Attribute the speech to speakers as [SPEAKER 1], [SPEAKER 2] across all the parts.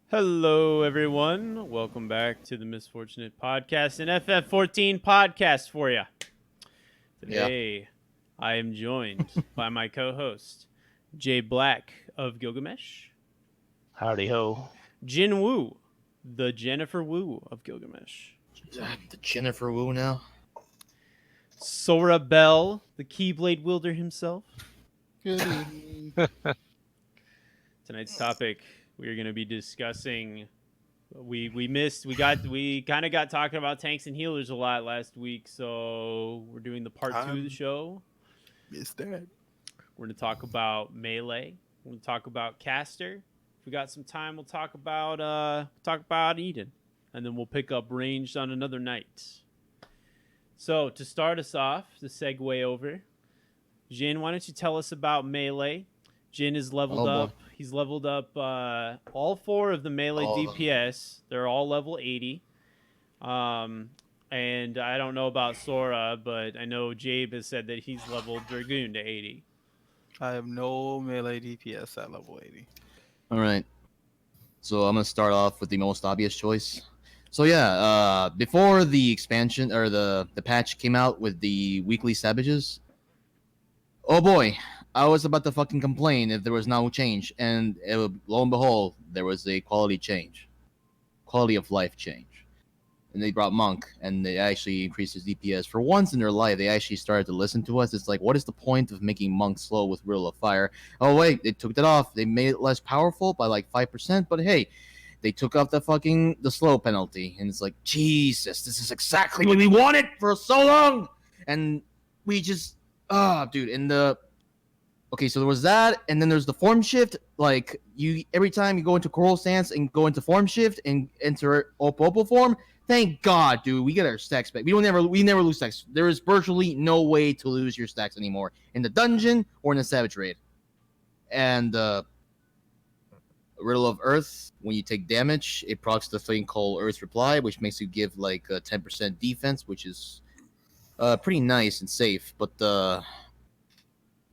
[SPEAKER 1] Hello, everyone. Welcome back to the Misfortunate podcast, an FF14 podcast for you. Today, I am joined by my co-host, Jay Black of Gilgamesh,
[SPEAKER 2] Howdy ho.
[SPEAKER 1] Jin Woo, the Jennifer Woo of Gilgamesh,
[SPEAKER 3] The Jennifer Wu now.
[SPEAKER 1] Sora Bell, the Keyblade wielder himself.
[SPEAKER 3] Good evening.
[SPEAKER 1] Tonight's topic, we are going to be discussing. We kind of got talking about tanks and healers a lot last week, so we're doing the part 2 of the show.
[SPEAKER 3] Missed that.
[SPEAKER 1] We're going to talk about melee. We're going to talk about caster. If we got some time, we'll talk about Eden, and then we'll pick up ranged on another night. So to start us off, the segue over, Jin, why don't you tell us about melee? Jin is leveled up. He's leveled up all 4 of the melee DPS. They're all level 80. And I don't know about Sora, but I know Jabe has said that he's leveled Dragoon to 80.
[SPEAKER 4] I have no melee DPS at level 80.
[SPEAKER 3] All right. So I'm gonna start off with the most obvious choice. So yeah, before the expansion or the patch came out with the weekly savages, oh boy, I was about to fucking complain if there was no change, and lo and behold, there was a quality of life change. And they brought Monk, and they actually increased his DPS. For once in their life, they actually started to listen to us. It's like, what is the point of making Monk slow with Riddle of Fire? Oh wait, they took that off. They made it less powerful by like 5%, but hey, they took off the slow penalty, and it's like, Jesus, this is exactly what we wanted for so long, and we just, dude, okay, so there was that, and then there's the form shift. Like, every time you go into Coral Stance and go into form shift and enter Opopo form, thank God, dude, we get our stacks back. We never lose stacks. There is virtually no way to lose your stacks anymore in the dungeon or in the Savage Raid. And Riddle of Earth, when you take damage, it procs the thing called Earth's Reply, which makes you give like a 10% defense, which is pretty nice and safe, but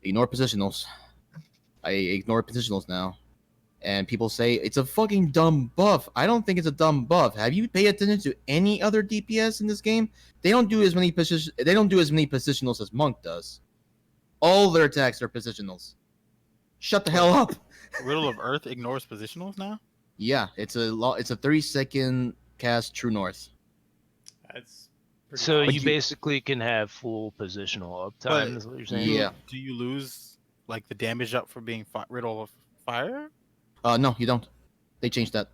[SPEAKER 3] ignore positionals. I ignore positionals now. And people say it's a fucking dumb buff. I don't think it's a dumb buff. Have you paid attention to any other DPS in this game? They don't do as many positionals as Monk does. All their attacks are positionals. Shut the hell up.
[SPEAKER 4] Riddle of Earth ignores positionals now?
[SPEAKER 3] Yeah, it's a 30-second cast True North.
[SPEAKER 1] That's pretty
[SPEAKER 2] So
[SPEAKER 1] awesome.
[SPEAKER 2] you basically can have full positional uptime, is what you're saying?
[SPEAKER 3] Yeah.
[SPEAKER 4] Do you lose like the damage up for being Riddle of Fire?
[SPEAKER 3] No, you don't. They changed that.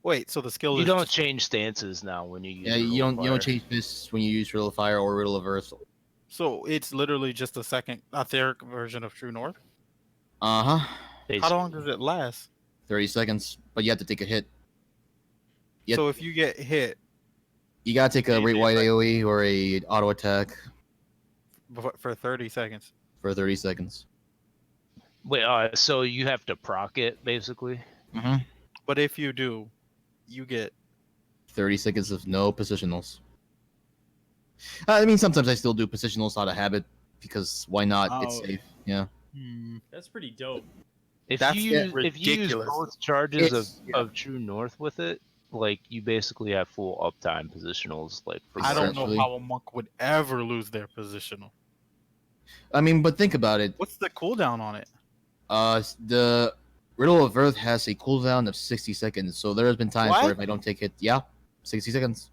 [SPEAKER 4] Wait, so the skill
[SPEAKER 2] You
[SPEAKER 4] is
[SPEAKER 2] don't change stances now when you use
[SPEAKER 3] Yeah, you don't change this when you use Riddle of Fire or Riddle of Earth.
[SPEAKER 4] So it's literally just a etheric version of True North?
[SPEAKER 3] Uh-huh.
[SPEAKER 4] How long does it last?
[SPEAKER 3] 30 seconds, but you have to take a hit. Yep.
[SPEAKER 4] So if you get hit
[SPEAKER 3] You gotta take a Rate Wide AoE or a auto attack
[SPEAKER 4] for 30 seconds.
[SPEAKER 3] for 30 seconds.
[SPEAKER 2] Wait, so you have to proc it, basically?
[SPEAKER 3] Mm-hmm.
[SPEAKER 4] But if you do, you get
[SPEAKER 3] 30 seconds of no positionals. I mean, sometimes I still do positionals out of habit because why not? It's safe. Yeah.
[SPEAKER 1] That's pretty dope.
[SPEAKER 2] If
[SPEAKER 4] That's
[SPEAKER 2] you use
[SPEAKER 4] ridiculous.
[SPEAKER 2] both charges
[SPEAKER 3] It's-
[SPEAKER 2] of True North with it, like, you basically have full uptime positionals. Like, for
[SPEAKER 4] I don't know
[SPEAKER 3] Essentially.
[SPEAKER 4] how a monk would ever lose their positional.
[SPEAKER 3] I mean, but think about it.
[SPEAKER 4] What's the cooldown on it?
[SPEAKER 3] The Riddle of Earth has a cooldown of 60 seconds, so there has been times
[SPEAKER 4] What?
[SPEAKER 3] where if I don't take hit, 60 seconds.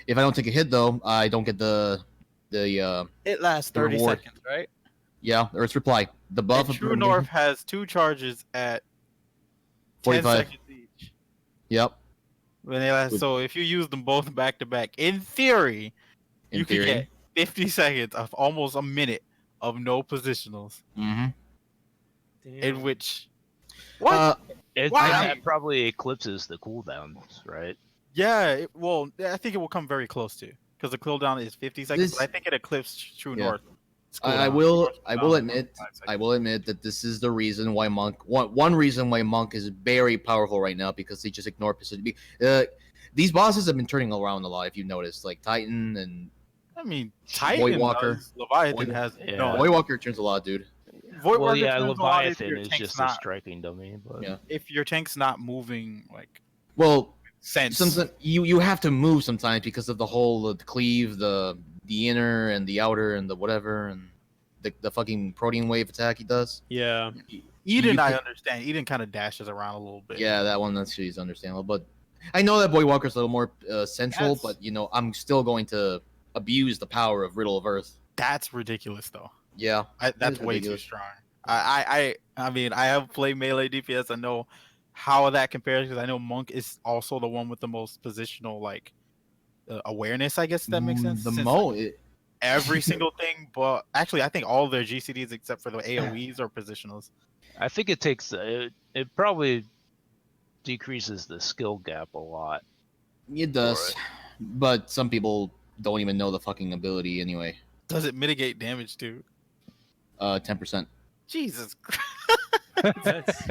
[SPEAKER 3] If I don't take a hit though, I don't get the
[SPEAKER 4] It lasts
[SPEAKER 3] The
[SPEAKER 4] 30
[SPEAKER 3] reward.
[SPEAKER 4] seconds, right?
[SPEAKER 3] Earth's Reply. The buff
[SPEAKER 4] And
[SPEAKER 3] of
[SPEAKER 4] True North has 2 charges at 10
[SPEAKER 3] 45.
[SPEAKER 4] seconds each.
[SPEAKER 3] Yep.
[SPEAKER 4] When they last,
[SPEAKER 3] With-
[SPEAKER 4] so if you use them both back to back, in theory,
[SPEAKER 3] In
[SPEAKER 4] you
[SPEAKER 3] theory.
[SPEAKER 4] can get 50 seconds of almost a minute of no positionals.
[SPEAKER 3] Mm-hmm.
[SPEAKER 1] Damn.
[SPEAKER 4] In which, what? Why?
[SPEAKER 2] that probably eclipses the cooldowns, right?
[SPEAKER 4] Yeah, well, I think it will come very close to because the cooldown is 50 seconds.
[SPEAKER 3] This-
[SPEAKER 4] But I think it eclipsed True
[SPEAKER 3] Yeah.
[SPEAKER 4] North.
[SPEAKER 3] I
[SPEAKER 4] cooldown.
[SPEAKER 3] will
[SPEAKER 4] Cooldown
[SPEAKER 3] admit
[SPEAKER 4] is 5 seconds.
[SPEAKER 3] I will admit that this is the reason why one reason why Monk is very powerful right now, because they just ignore position. These bosses have been turning around a lot, if you noticed, like Titan and
[SPEAKER 4] I mean, Titan
[SPEAKER 3] Voidwalker.
[SPEAKER 4] does, Leviathan
[SPEAKER 3] Void-
[SPEAKER 4] has
[SPEAKER 2] Yeah.
[SPEAKER 4] no.
[SPEAKER 3] Voidwalker turns a lot, dude.
[SPEAKER 4] Void
[SPEAKER 2] Well,
[SPEAKER 4] Worker
[SPEAKER 2] yeah,
[SPEAKER 4] turns a lot if
[SPEAKER 2] Leviathan
[SPEAKER 4] your
[SPEAKER 2] is
[SPEAKER 4] tank's
[SPEAKER 2] just a
[SPEAKER 4] not
[SPEAKER 2] striking dummy, but
[SPEAKER 3] Yeah.
[SPEAKER 4] if your tank's not moving like
[SPEAKER 3] Well,
[SPEAKER 4] sense.
[SPEAKER 3] sometimes you have to move sometimes because of the whole the cleave, the inner and the outer and the whatever and the fucking protein wave attack he does.
[SPEAKER 1] Yeah.
[SPEAKER 4] Eden,
[SPEAKER 3] you
[SPEAKER 4] I
[SPEAKER 3] can-
[SPEAKER 4] understand. Eden kind of dashes around a little bit.
[SPEAKER 3] Yeah, that one actually is understandable. But I know that Boy Walker's a little more central,
[SPEAKER 4] That's-
[SPEAKER 3] but I'm still going to abuse the power of Riddle of Earth.
[SPEAKER 4] That's ridiculous, though.
[SPEAKER 3] Yeah,
[SPEAKER 4] That's
[SPEAKER 3] is
[SPEAKER 4] way
[SPEAKER 3] ridiculous.
[SPEAKER 4] too strong. I mean, I have played melee DPS. I know how that compares because I know Monk is also the one with the most positional like awareness. I guess if that makes sense.
[SPEAKER 3] The
[SPEAKER 4] Since,
[SPEAKER 3] mo
[SPEAKER 4] like, every single thing, but actually, I think all their GCDs except for the AOE's are positionals.
[SPEAKER 2] I think it takes it probably decreases the skill gap a lot.
[SPEAKER 3] it does,
[SPEAKER 2] it.
[SPEAKER 3] but some people don't even know the fucking ability anyway.
[SPEAKER 4] Does it mitigate damage too?
[SPEAKER 3] 10%.
[SPEAKER 4] Jesus Christ.
[SPEAKER 1] That's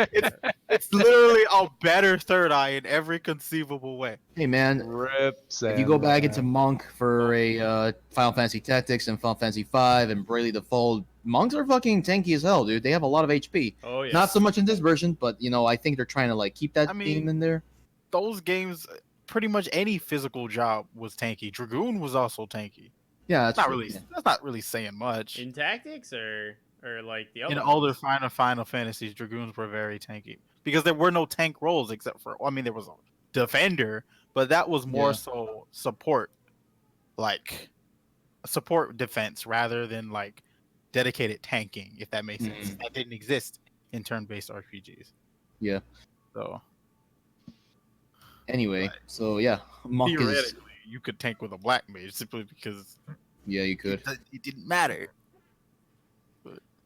[SPEAKER 4] It's literally a better third eye in every conceivable way.
[SPEAKER 3] Hey man,
[SPEAKER 2] Rip.
[SPEAKER 3] if you go back into Monk for a Final Fantasy Tactics and Final Fantasy V and Bravely Default, monks are fucking tanky as hell, dude. They have a lot of HP.
[SPEAKER 1] oh yeah.
[SPEAKER 3] Not so much in this version, but I think they're trying to like keep that
[SPEAKER 4] I mean,
[SPEAKER 3] theme in there.
[SPEAKER 4] Those games, pretty much any physical job was tanky. Dragoon was also tanky.
[SPEAKER 3] Yeah,
[SPEAKER 4] That's
[SPEAKER 3] that's
[SPEAKER 4] not
[SPEAKER 3] true,
[SPEAKER 4] really.
[SPEAKER 3] yeah.
[SPEAKER 4] That's not really saying much.
[SPEAKER 1] in tactics or like the other
[SPEAKER 4] In older
[SPEAKER 1] ones?
[SPEAKER 4] Final Fantasies, Dragoons were very tanky because there were no tank roles except for. I mean, there was a defender, but that was more
[SPEAKER 3] Yeah.
[SPEAKER 4] so support, like support defense rather than like dedicated tanking. If that makes sense, that didn't exist in turn-based RPGs.
[SPEAKER 3] Yeah.
[SPEAKER 4] So
[SPEAKER 3] Anyway,
[SPEAKER 4] Right.
[SPEAKER 3] so yeah, Monk is.
[SPEAKER 4] theoretically, you could tank with a black mage simply because
[SPEAKER 3] Yeah, you could.
[SPEAKER 4] it didn't matter.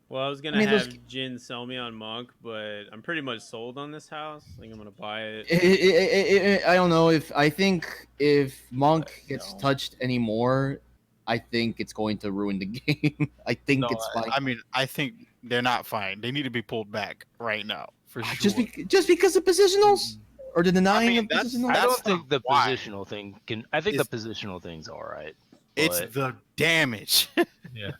[SPEAKER 1] Well, I was gonna
[SPEAKER 3] mean, those-
[SPEAKER 1] have Jin sell me on Monk, but I'm pretty much sold on this house. I think I'm gonna buy it.
[SPEAKER 3] I don't know I think if Monk gets
[SPEAKER 4] No.
[SPEAKER 3] touched anymore, I think it's going to ruin the game. I think
[SPEAKER 4] No,
[SPEAKER 3] it's fine.
[SPEAKER 4] I mean, I think they're not fine. They need to be pulled back right now for sure.
[SPEAKER 3] Just because of positionals or the denying
[SPEAKER 4] mean,
[SPEAKER 3] of
[SPEAKER 4] that's-
[SPEAKER 3] positionals.
[SPEAKER 2] I
[SPEAKER 4] that's
[SPEAKER 2] don't think the
[SPEAKER 4] why.
[SPEAKER 2] positional thing can. I think
[SPEAKER 4] It's-
[SPEAKER 2] the positional thing's all right.
[SPEAKER 4] It's
[SPEAKER 2] but-
[SPEAKER 4] the damage.
[SPEAKER 2] Yeah.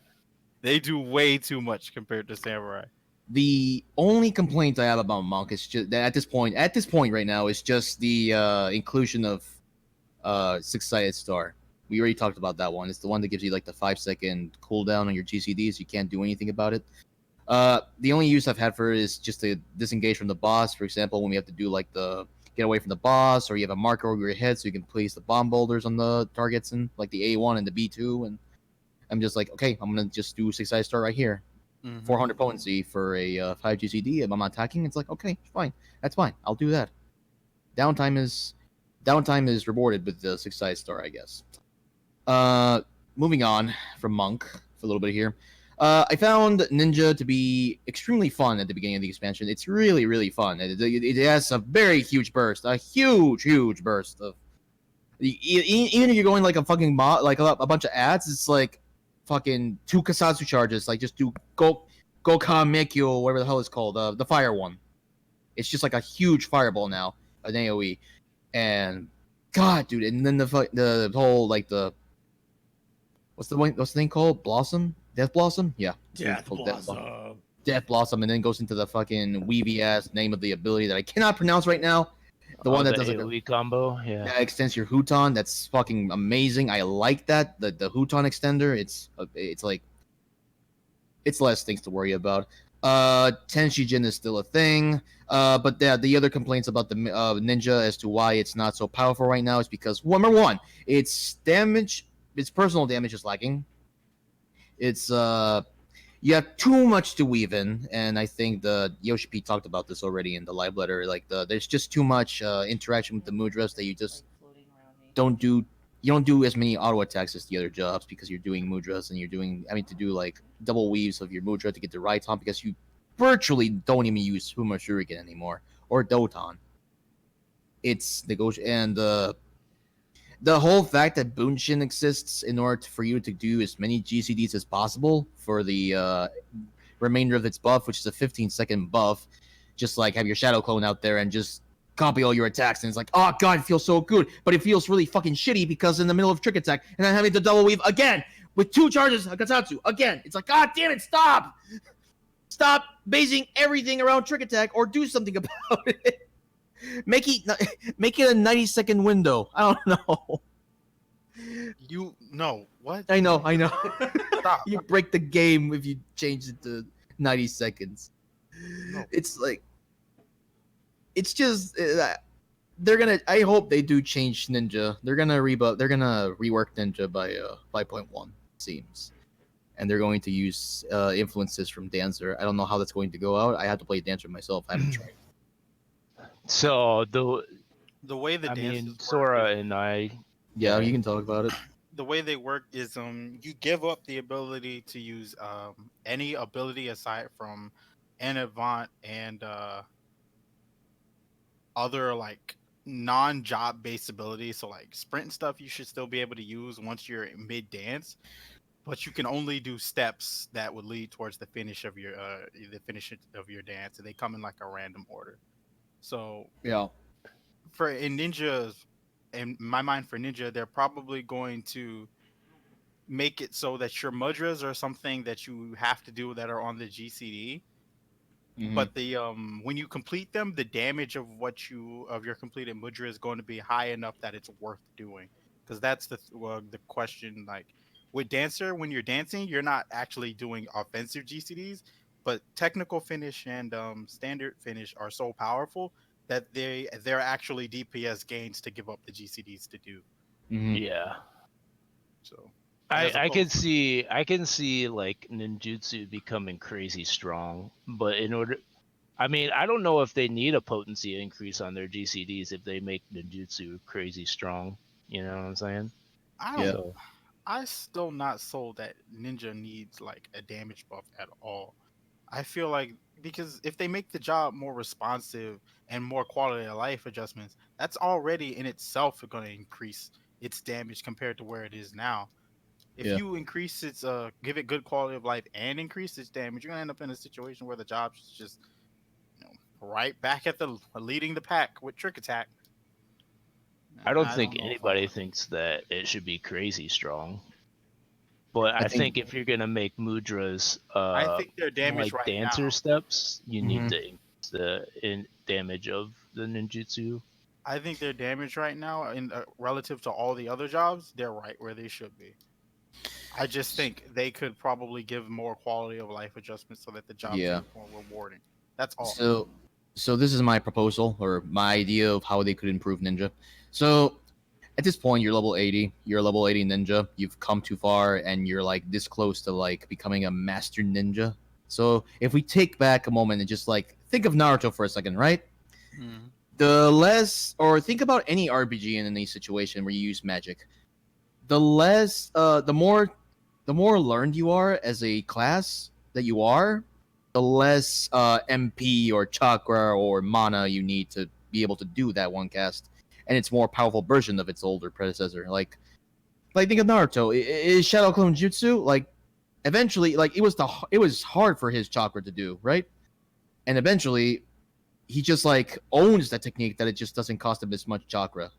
[SPEAKER 4] They do way too much compared to Samurai.
[SPEAKER 3] The only complaint I have about Monk is just that at this point right now is just the inclusion of six-sided star. We already talked about that one. It's the one that gives you like the 5-second cooldown on your GCDs. You can't do anything about it. The only use I've had for it is just to disengage from the boss. For example, when we have to do like the get away from the boss, or you have a marker over your head so you can place the bomb boulders on the targets and like the A1 and the B2. And I'm just like, okay, I'm gonna just do six-sided star right here. 400 potency for a 5 GCD. If I'm attacking, it's like, okay, fine, that's fine. I'll do that. Downtime is rewarded with the six-sided star, I guess. Moving on from Monk for a little bit here. I found Ninja to be extremely fun at the beginning of the expansion. It's really, really fun. It has a very huge burst, a huge burst of. Even if you're going like a fucking like a bunch of ads, it's like fucking 2 Kasatsu charges. Like just do Gokkan Mekyo, whatever the hell it's called, the fire one. It's just like a huge fireball now, an AOE, and God, dude, and then the whole like the what's the thing called? Blossom? Death Blossom? Yeah.
[SPEAKER 1] Death
[SPEAKER 3] Called
[SPEAKER 1] Blossom.
[SPEAKER 3] Death Blossom, and then goes into the fucking weavy ass name of the ability that I cannot pronounce right now. The one that does like
[SPEAKER 2] AoE combo. Yeah.
[SPEAKER 3] that extends your Huton. That's fucking amazing. I like that. The Huton extender. It's like it's less things to worry about. Tenshijin is still a thing. But the other complaints about the ninja as to why it's not so powerful right now is because number one, its damage, its personal damage is lacking. It's you have too much to weave in, and I think the Yoshi P talked about this already in the live letter. Like there's just too much interaction with the mudras that you just don't do. You don't do as many auto attacks as the other jobs because you're doing mudras and you're having to do like double weaves of your mudra to get the right on because you virtually don't even use Huma Shuriken anymore or Doton. It's and the whole fact that Bunshin exists in order for you to do as many GCDs as possible for the remainder of its buff, which is a 15-second buff, just like have your Shadow Clone out there and just copy all your attacks, and it's like, oh god, it feels so good, but it feels really fucking shitty because in the middle of trick attack, and I'm having to double weave again with 2 charges Kasatsu again. It's like, god damn it, stop! Stop basing everything around trick attack, or do something about it. Make it a 90-second window. I don't know.
[SPEAKER 4] What?
[SPEAKER 3] I know.
[SPEAKER 4] Stop.
[SPEAKER 3] You break the game if you change it to 90 seconds.
[SPEAKER 4] No.
[SPEAKER 3] It's like, it's just they're gonna. I hope they do change Ninja. They're gonna rework Ninja by 5.1 seems, and they're going to use influences from Dancer. I don't know how that's going to go out. I have to play Dancer myself. I haven't tried.
[SPEAKER 2] So
[SPEAKER 4] The way the
[SPEAKER 2] I
[SPEAKER 4] dances
[SPEAKER 2] mean,
[SPEAKER 4] work
[SPEAKER 2] Sora
[SPEAKER 4] is-
[SPEAKER 2] and I.
[SPEAKER 3] Yeah, you can talk about it.
[SPEAKER 4] the way they work is you give up the ability to use any ability aside from an Avant and other like non-job based abilities. So like sprint and stuff you should still be able to use once you're mid dance, but you can only do steps that would lead towards the finish of your dance, and they come in like a random order. So
[SPEAKER 3] Yeah.
[SPEAKER 4] for in ninjas, in my mind for ninja, they're probably going to make it so that your mudras are something that you have to do that are on the GCD.
[SPEAKER 3] Mhm.
[SPEAKER 4] But the when you complete them, the damage of your completed mudra is going to be high enough that it's worth doing. Because that's the question. Like with dancer, when you're dancing, you're not actually doing offensive GCDs, but technical finish and standard finish are so powerful that they're actually DPS gains to give up the GCDs to do.
[SPEAKER 3] Mhm.
[SPEAKER 2] Yeah.
[SPEAKER 4] So
[SPEAKER 2] I
[SPEAKER 4] as
[SPEAKER 2] I can
[SPEAKER 4] opposed,
[SPEAKER 2] see like ninjutsu becoming crazy strong, but in order, I mean, I don't know if they need a potency increase on their GCDs if they make ninjutsu crazy strong. You know what I'm saying?
[SPEAKER 4] I
[SPEAKER 3] Yeah.
[SPEAKER 4] don't.
[SPEAKER 2] So
[SPEAKER 4] I still not sold that ninja needs like a damage buff at all. I feel like because if they make the job more responsive and more quality of life adjustments, that's already in itself going to increase its damage compared to where it is now. If
[SPEAKER 3] Yeah.
[SPEAKER 4] you increase its give it good quality of life and increase its damage, you're gonna end up in a situation where the job's just right back at the leading the pack with trick attack.
[SPEAKER 2] I
[SPEAKER 4] And
[SPEAKER 2] don't
[SPEAKER 4] I
[SPEAKER 2] think
[SPEAKER 4] don't know if I
[SPEAKER 2] anybody
[SPEAKER 4] want that.
[SPEAKER 2] thinks that it should be crazy strong. But
[SPEAKER 3] I
[SPEAKER 2] I
[SPEAKER 3] think.
[SPEAKER 2] think if you're gonna make mudras,
[SPEAKER 4] I think their damage
[SPEAKER 2] like
[SPEAKER 4] right
[SPEAKER 2] dancer
[SPEAKER 4] now.
[SPEAKER 2] steps, you need
[SPEAKER 3] Mhm.
[SPEAKER 2] to increase the damage of the ninjutsu.
[SPEAKER 4] I think their damage right now, in relative to all the other jobs, they're right where they should be. I just think they could probably give more quality of life adjustments so that the jobs
[SPEAKER 3] Yeah.
[SPEAKER 4] are more rewarding. That's all.
[SPEAKER 3] So, so this is my proposal or my idea of how they could improve Ninja. So, at this point, you're level 80. You're a level 80 ninja. You've come too far, and you're like this close to like becoming a master ninja. So, if we take back a moment and just like think of Naruto for a second, right?
[SPEAKER 4] Mhm.
[SPEAKER 3] The less, or think about any RPG in any situation where you use magic. The less, the more learned you are as a class that you are, the less MP or chakra or mana you need to be able to do that one cast, and it's more powerful version of its older predecessor. Like think of Naruto. Is Shadow Clone Jutsu like eventually like it was hard for his chakra to do right, and eventually he just like owns that technique that it just doesn't cost him as much chakra.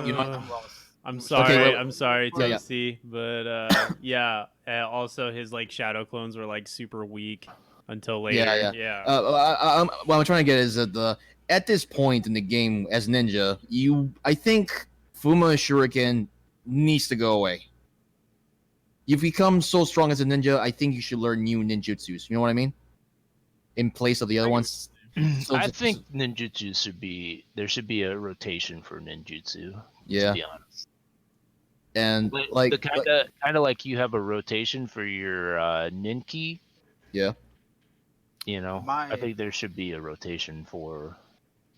[SPEAKER 3] You know?
[SPEAKER 4] I'm lost.
[SPEAKER 1] I'm
[SPEAKER 3] Okay,
[SPEAKER 1] sorry.
[SPEAKER 3] wait,
[SPEAKER 1] I'm sorry,
[SPEAKER 3] yeah, yeah.
[SPEAKER 1] Toasty, but yeah. Also, his like shadow clones were like super weak until later.
[SPEAKER 3] Yeah, yeah.
[SPEAKER 1] Yeah.
[SPEAKER 3] What I'm trying to get is that at this point in the game as ninja, I think Fuma Shuriken needs to go away. You've become so strong as a ninja. I think you should learn new ninjutsus. You know what I mean? In place of the other
[SPEAKER 4] I get
[SPEAKER 3] ones. So,
[SPEAKER 2] I think ninjutsu should be a rotation for ninjutsu. To
[SPEAKER 3] yeah,
[SPEAKER 2] be honest,
[SPEAKER 3] and
[SPEAKER 2] but
[SPEAKER 3] like,
[SPEAKER 2] the kind of like you have a rotation for your ninki.
[SPEAKER 3] yeah,
[SPEAKER 2] You know, I
[SPEAKER 4] my
[SPEAKER 2] think there should be a rotation for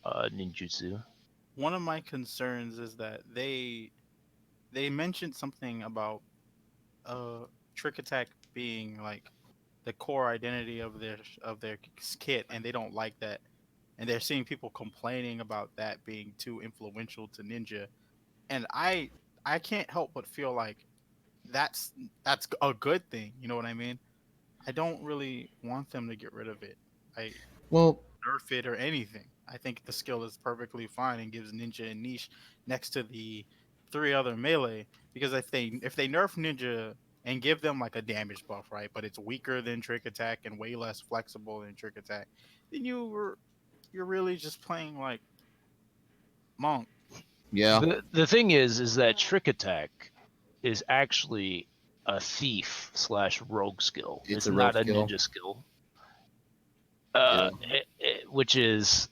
[SPEAKER 2] ninjutsu.
[SPEAKER 4] one of my concerns is that they mentioned something about trick attack being like the core identity of their kit, and they don't like that, and they're seeing people complaining about that being too influential to ninja, and I can't help but feel like that's that's a good thing. You know what I mean? I don't really want them to get rid of it. I
[SPEAKER 3] well,
[SPEAKER 4] nerf it or anything. I think the skill is perfectly fine and gives ninja a niche next to the three other melee. Because if they nerf ninja and give them like a damage buff, right? But it's weaker than Trick Attack and way less flexible than Trick Attack. Then you're really just playing like Monk.
[SPEAKER 3] Yeah.
[SPEAKER 2] The thing is that Trick Attack is actually a thief / rogue skill.
[SPEAKER 3] It's
[SPEAKER 2] It's
[SPEAKER 3] a rogue
[SPEAKER 2] not a
[SPEAKER 3] skill.
[SPEAKER 2] ninja skill.
[SPEAKER 3] Yeah.
[SPEAKER 2] Which is,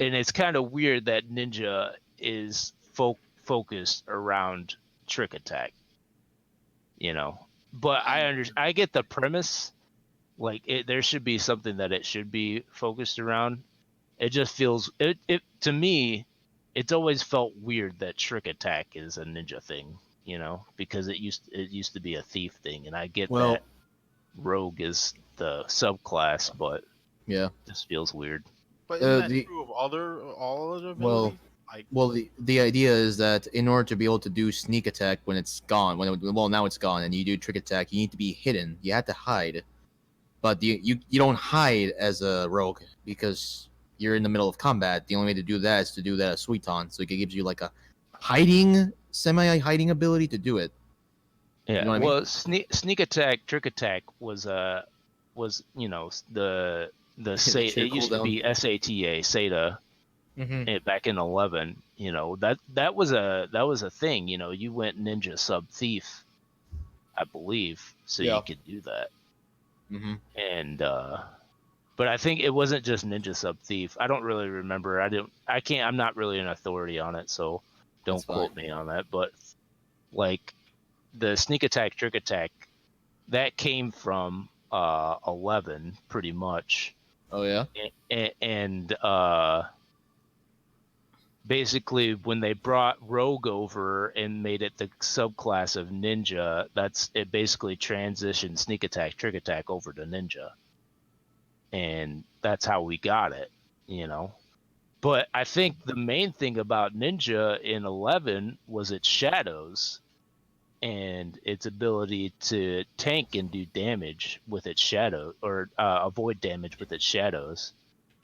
[SPEAKER 2] and it's kind of weird that ninja is focused around Trick Attack. But I get the premise. Like there should be something that it should be focused around. It just feels it to me. It's always felt weird that Trick Attack is a ninja thing, because it used to be a thief thing, and I get
[SPEAKER 3] Well,
[SPEAKER 2] that Rogue is the subclass, but
[SPEAKER 3] yeah.
[SPEAKER 2] this feels weird.
[SPEAKER 4] But isn't that
[SPEAKER 3] the-
[SPEAKER 4] true of all other
[SPEAKER 3] Well,
[SPEAKER 4] abilities? Like,
[SPEAKER 3] Well, the idea is that in order to be able to do sneak attack when it's gone, now it's gone, and you do trick attack, you need to be hidden. You have to hide, but you don't hide as a rogue because you're in the middle of combat. The only way to do that is to do that as Suiton, so it gives you like a semi-hiding ability to do it.
[SPEAKER 2] Yeah.
[SPEAKER 3] You know what I mean?
[SPEAKER 2] Well, sneak attack, trick attack was the
[SPEAKER 3] Chill
[SPEAKER 2] it used to be SATA back in 11. That was a thing. You went ninja sub thief, I believe, so
[SPEAKER 3] Yeah.
[SPEAKER 2] you could do that.
[SPEAKER 3] Mm-hmm.
[SPEAKER 2] And but I think it wasn't just ninja sub thief. I don't really remember. I'm not really an authority on it, so don't
[SPEAKER 3] That's fine.
[SPEAKER 2] quote me on that. But like the sneak attack, trick attack, that came from 11 pretty much.
[SPEAKER 3] Oh yeah.
[SPEAKER 2] And basically when they brought Rogue over and made it the subclass of Ninja, it basically transitioned sneak attack, trick attack over to Ninja. And that's how we got it, But I think the main thing about Ninja in 11 was its shadows and its ability to tank and do damage with its shadow, or avoid damage with its shadows.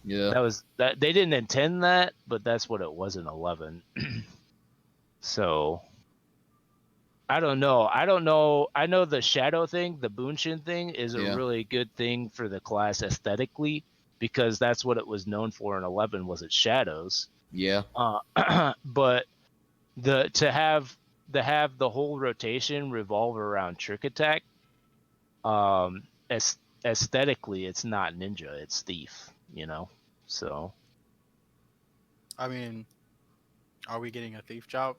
[SPEAKER 3] Yeah.
[SPEAKER 2] That they didn't intend that, but that's what it was in 11. So I don't know. I know the shadow thing, the Bunshin thing, is a
[SPEAKER 3] Yeah. really
[SPEAKER 2] good thing for the class aesthetically, because that's what it was known for in 11 was its shadows.
[SPEAKER 3] Yeah.
[SPEAKER 2] But to have the whole rotation revolve around trick attack, aesthetically it's not ninja, it's thief, so
[SPEAKER 4] I mean, are we getting a thief job?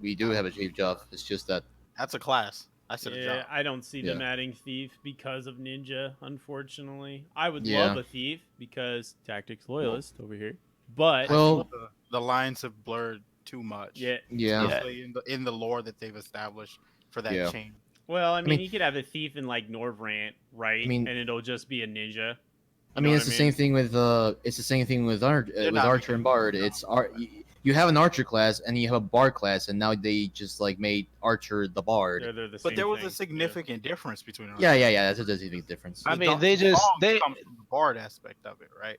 [SPEAKER 3] We do have a chief job. It's just that
[SPEAKER 4] That's a class. I said a
[SPEAKER 1] Yeah,
[SPEAKER 4] job.
[SPEAKER 1] I don't see them
[SPEAKER 3] Yeah.
[SPEAKER 1] adding thief because of ninja. Unfortunately, I would
[SPEAKER 3] Yeah.
[SPEAKER 1] love a thief because tactics loyalist over here. But
[SPEAKER 3] Well-
[SPEAKER 4] The lines have blurred too much.
[SPEAKER 1] yeah,
[SPEAKER 3] yeah.
[SPEAKER 4] Especially in the lore that they've established for that
[SPEAKER 3] Yeah.
[SPEAKER 4] chain.
[SPEAKER 1] well, I mean,
[SPEAKER 3] mean-
[SPEAKER 1] you could have a thief in like Norvrant, right?
[SPEAKER 3] I mean-
[SPEAKER 1] and it'll just be a ninja.
[SPEAKER 3] I mean,
[SPEAKER 1] know
[SPEAKER 3] it's
[SPEAKER 1] what
[SPEAKER 3] the same thing with with
[SPEAKER 4] not
[SPEAKER 3] Archer and Bard.
[SPEAKER 4] making-
[SPEAKER 3] It's you have an Archer class and you have a Bard class, and now they just like made Archer the Bard.
[SPEAKER 1] They're the
[SPEAKER 4] But
[SPEAKER 1] same
[SPEAKER 4] there was
[SPEAKER 1] thing,
[SPEAKER 4] a significant difference between them.
[SPEAKER 3] Yeah. That's a big difference.
[SPEAKER 2] I
[SPEAKER 4] The
[SPEAKER 2] mean,
[SPEAKER 4] dog-
[SPEAKER 2] they
[SPEAKER 4] the
[SPEAKER 2] just-
[SPEAKER 4] song
[SPEAKER 2] they-
[SPEAKER 4] comes from the bard aspect of it, right?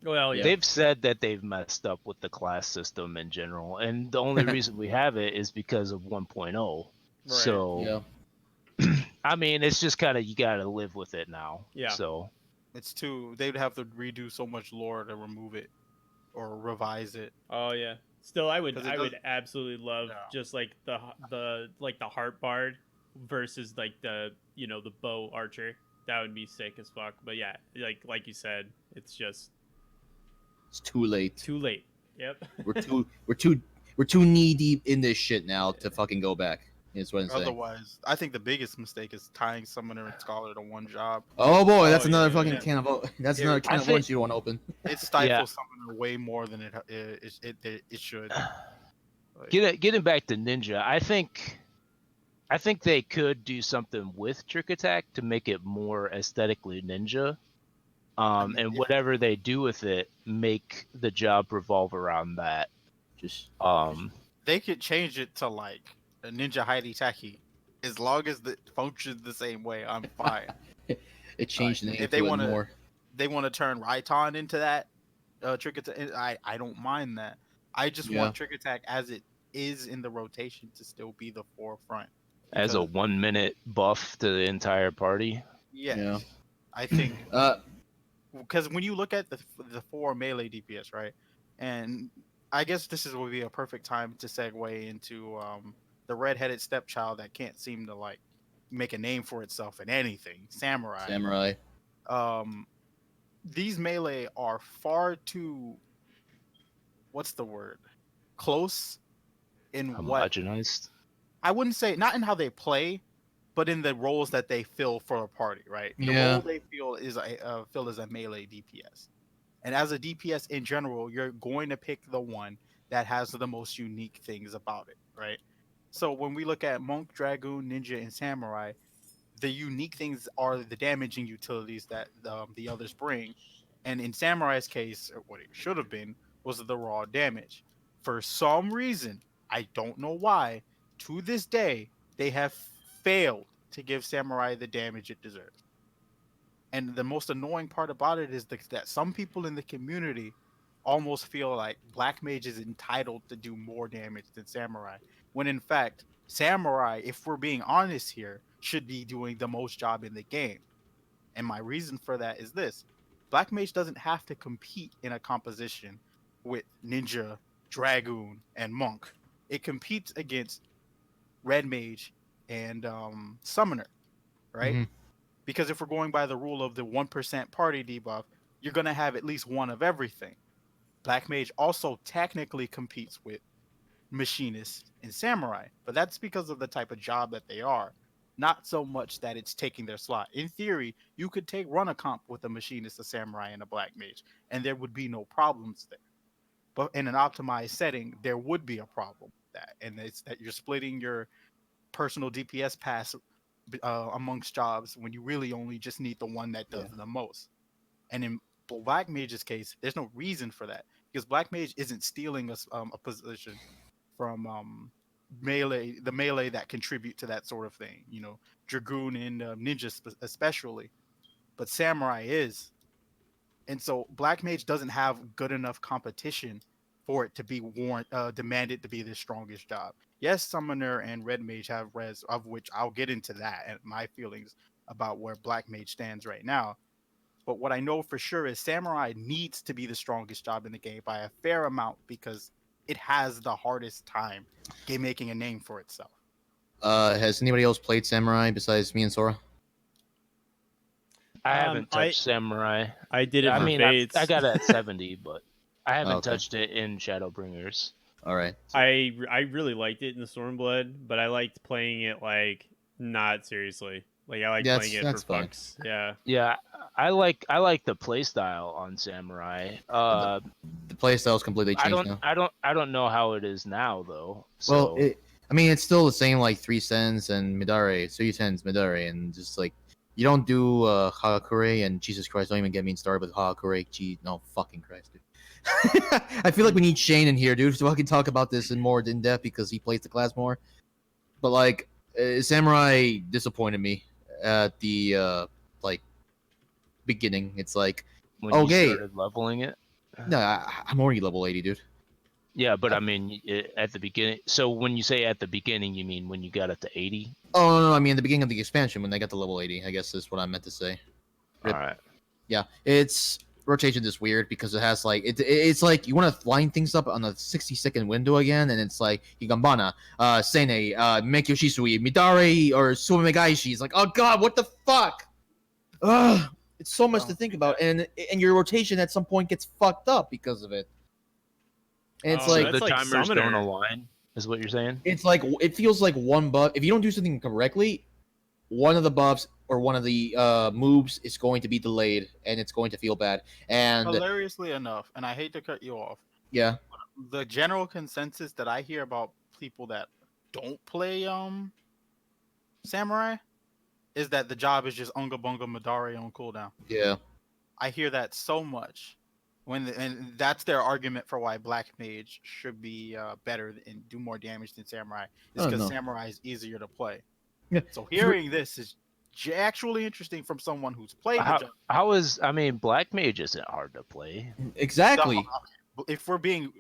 [SPEAKER 1] Yeah. Well, yeah.
[SPEAKER 2] they've said that they've messed up with the class system in general, and the only reason we have it is because of 1.0.
[SPEAKER 1] Right.
[SPEAKER 2] So
[SPEAKER 3] Yeah.
[SPEAKER 2] I mean, it's just kind of, you gotta live with it now.
[SPEAKER 1] Yeah.
[SPEAKER 2] So
[SPEAKER 4] They'd have to redo so much lore to remove it or revise it.
[SPEAKER 1] Oh yeah. Still, I would
[SPEAKER 4] 'Cause it
[SPEAKER 1] would
[SPEAKER 4] does-
[SPEAKER 1] absolutely love
[SPEAKER 4] Yeah.
[SPEAKER 1] just like the heart bard versus like the the bow archer. That would be sick as fuck. But yeah, like you said, it's just
[SPEAKER 3] It's too late.
[SPEAKER 1] too late. Yep.
[SPEAKER 3] We're too knee deep in this shit now to fucking go back. Is what I'm saying.
[SPEAKER 4] Otherwise, I think the biggest mistake is tying summoner and scholar to one job.
[SPEAKER 3] Oh boy, that's
[SPEAKER 1] Oh,
[SPEAKER 3] another
[SPEAKER 1] yeah,
[SPEAKER 3] fucking
[SPEAKER 1] yeah.
[SPEAKER 3] can of that's
[SPEAKER 4] Yeah,
[SPEAKER 3] another can
[SPEAKER 2] I
[SPEAKER 3] of
[SPEAKER 2] think-
[SPEAKER 3] worms you don't want to open.
[SPEAKER 4] It stifles
[SPEAKER 2] Yeah.
[SPEAKER 4] summoner way more than it should. Like,
[SPEAKER 2] getting back to Ninja, I think they could do something with Trick Attack to make it more aesthetically Ninja.
[SPEAKER 4] mean,
[SPEAKER 2] And
[SPEAKER 4] if-
[SPEAKER 2] whatever they do with it, make the job revolve around that.
[SPEAKER 3] Just
[SPEAKER 4] they could change it to like a ninja Heidi Taki. As long as it functions the same way, I'm fine.
[SPEAKER 3] it changed the
[SPEAKER 4] Like,
[SPEAKER 3] name
[SPEAKER 4] if they
[SPEAKER 3] to it
[SPEAKER 4] wanna-
[SPEAKER 3] more.
[SPEAKER 4] They want to turn Raiton into that Trick Attack. I don't mind that. I just
[SPEAKER 3] Yeah.
[SPEAKER 4] want Trick Attack as it is in the rotation to still be the forefront.
[SPEAKER 2] As a
[SPEAKER 4] Because
[SPEAKER 2] 1 minute buff to the entire party.
[SPEAKER 4] yes,
[SPEAKER 3] Yeah.
[SPEAKER 4] I think
[SPEAKER 3] Uh,
[SPEAKER 4] because when you look at the 4 melee DPS, right, and I guess would be a perfect time to segue into the redheaded stepchild that can't seem to like make a name for itself in anything, samurai.
[SPEAKER 3] Samurai.
[SPEAKER 4] Um, these melee are far too, what's the word, close in what
[SPEAKER 2] Homogenized.
[SPEAKER 4] I wouldn't say, not in how they play, but in the roles that they fill for a party, right? The
[SPEAKER 3] Yeah.
[SPEAKER 4] role they fill as a melee DPS. And as a DPS in general, you're going to pick the one that has the most unique things about it, right? So when we look at Monk, Dragoon, Ninja, and Samurai, the unique things are the damaging utilities that the others bring. And in Samurai's case, or what it should have been, was the raw damage. For some reason, I don't know why, to this day, they have failed to give Samurai the damage it deserves. And the most annoying part about it is that some people in the community almost feel like Black Mage is entitled to do more damage than Samurai, when in fact, Samurai, if we're being honest here, should be doing the most job in the game. And my reason for that is this: Black Mage doesn't have to compete in a composition with Ninja, Dragoon, and Monk. It competes against Red Mage and Summoner, right?
[SPEAKER 3] Mhm.
[SPEAKER 4] Because if we're going by the rule of the 1% party debuff, you're going to have at least one of everything. Black Mage also technically competes with Machinists and Samurai, but that's because of the type of job that they are, not so much that it's taking their slot. In theory, you could run a comp with a Machinist, a Samurai, and a Black Mage, and there would be no problems there. But in an optimized setting, there would be a problem with that, and it's that you're splitting your personal DPS pass amongst jobs when you really only just need the one that does the most. And in Black Mage's case, there's no reason for that because Black Mage isn't stealing a position from the melee that contribute to that sort of thing. You know, Dragoon and Ninja especially, but Samurai is, and so Black Mage doesn't have good enough competition for it to be demanded to be the strongest job. Yes, Summoner and Red Mage have res, of which I'll get into that and my feelings about where Black Mage stands right now. But what I know for sure is Samurai needs to be the strongest job in the game by a fair amount because it has the hardest time making a name for itself.
[SPEAKER 3] Has anybody else played Samurai besides me and Sora?
[SPEAKER 2] I haven't touched Samurai.
[SPEAKER 1] I did it
[SPEAKER 2] I
[SPEAKER 1] for
[SPEAKER 2] mean, I
[SPEAKER 1] Fates.
[SPEAKER 2] got it at 70, but I haven't
[SPEAKER 3] okay.
[SPEAKER 2] touched it in Shadowbringers.
[SPEAKER 3] All right.
[SPEAKER 1] I really liked it in the Stormblood, but I liked playing it like not seriously. Like I like playing it for
[SPEAKER 3] that's fine.
[SPEAKER 1] fucks. Yeah.
[SPEAKER 2] Yeah, I like the playstyle on Samurai.
[SPEAKER 3] The playstyle's completely changed now.
[SPEAKER 2] I don't know how it is now though.
[SPEAKER 3] Well,
[SPEAKER 2] So
[SPEAKER 3] I mean, it's still the same like 3 cents and Midare, 3 cents Midare, and just like you don't do Hagakure, and Jesus Christ, don't even get me started with Hagakure. Gee, no fucking Christ, dude. I feel like we need Shane in here, dude, so I can talk about this in more in depth because he plays the class more. But like, Samurai disappointed me at the like beginning. It's like,
[SPEAKER 2] when
[SPEAKER 3] okay,
[SPEAKER 2] you started leveling it.
[SPEAKER 3] no, I'm already level 80, dude.
[SPEAKER 2] Yeah, but I mean, at the beginning. So when you say at the beginning, you mean when you got it to 80?
[SPEAKER 3] Oh no, I mean at the beginning of the expansion when they got to level 80. I guess is what I meant to say. Rip.
[SPEAKER 2] All right.
[SPEAKER 3] Yeah, it's rotation is weird because it has like it's like you want to line things up on a 60-second window again, and it's like Higambana, Sene, Meikyo Shisui, Midare, or Sumegaishi. It's like, oh god, what the fuck? Ugh, it's so much to think about, and your rotation at some point gets fucked up because of it. And it's
[SPEAKER 1] Oh,
[SPEAKER 3] like
[SPEAKER 2] So the
[SPEAKER 1] that's like
[SPEAKER 2] timers
[SPEAKER 1] Summoner.
[SPEAKER 2] don't align, is what you're saying?
[SPEAKER 3] it's like it feels like one buff. If you don't do something correctly, one of the buffs or one of the moves is going to be delayed, and it's going to feel bad. And
[SPEAKER 4] Hilariously enough, and I hate to cut you off,
[SPEAKER 3] yeah,
[SPEAKER 4] the general consensus that I hear about people that don't play Samurai is that the job is just Unga Bunga Madare on cooldown.
[SPEAKER 3] yeah.
[SPEAKER 4] I hear that so much. And that's their argument for why Black Mage should be better and do more damage than Samurai is
[SPEAKER 3] Oh,
[SPEAKER 4] because
[SPEAKER 3] no.
[SPEAKER 4] Samurai is easier to play.
[SPEAKER 3] Yeah.
[SPEAKER 4] So hearing this is actually interesting from someone who's played the job.
[SPEAKER 2] How is, I mean, Black Mage isn't hard to play.
[SPEAKER 3] Exactly.
[SPEAKER 4] If we're being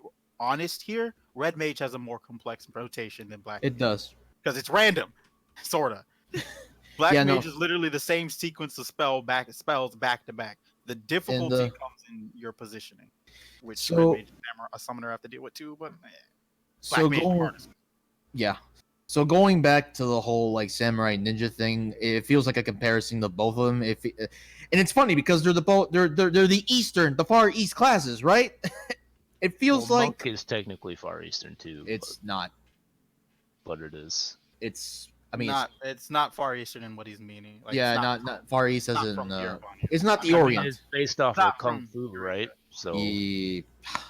[SPEAKER 4] honest here, red mage has a more complex rotation than black
[SPEAKER 3] It does.
[SPEAKER 4] because it's random, sorta. Black
[SPEAKER 3] Yeah, no.
[SPEAKER 4] mage is literally the same sequence of spells back to back. The
[SPEAKER 3] And
[SPEAKER 4] difficulty comes in your positioning, which red
[SPEAKER 3] so
[SPEAKER 4] mage and a summoner have to deal with too. But black
[SPEAKER 3] so
[SPEAKER 4] mage is the
[SPEAKER 3] going
[SPEAKER 4] hardest.
[SPEAKER 3] yeah. So going back to the whole like samurai ninja thing, it feels like a comparison to both of them. And it's funny because they're the eastern, the far east classes, right? It feels
[SPEAKER 2] Well,
[SPEAKER 3] like
[SPEAKER 2] monk is technically Far Eastern too.
[SPEAKER 3] it's not.
[SPEAKER 2] but it is.
[SPEAKER 3] It's I mean
[SPEAKER 4] It's not far eastern in what he's meaning. Like,
[SPEAKER 3] yeah,
[SPEAKER 4] it's
[SPEAKER 3] not far east as
[SPEAKER 4] not
[SPEAKER 3] in
[SPEAKER 4] from here,
[SPEAKER 3] it's not the
[SPEAKER 2] I mean,
[SPEAKER 3] Orient.
[SPEAKER 2] it's based off
[SPEAKER 4] Not
[SPEAKER 2] of Kung
[SPEAKER 4] from
[SPEAKER 2] Fu,
[SPEAKER 4] Korea.
[SPEAKER 2] right? So,
[SPEAKER 3] Yeah.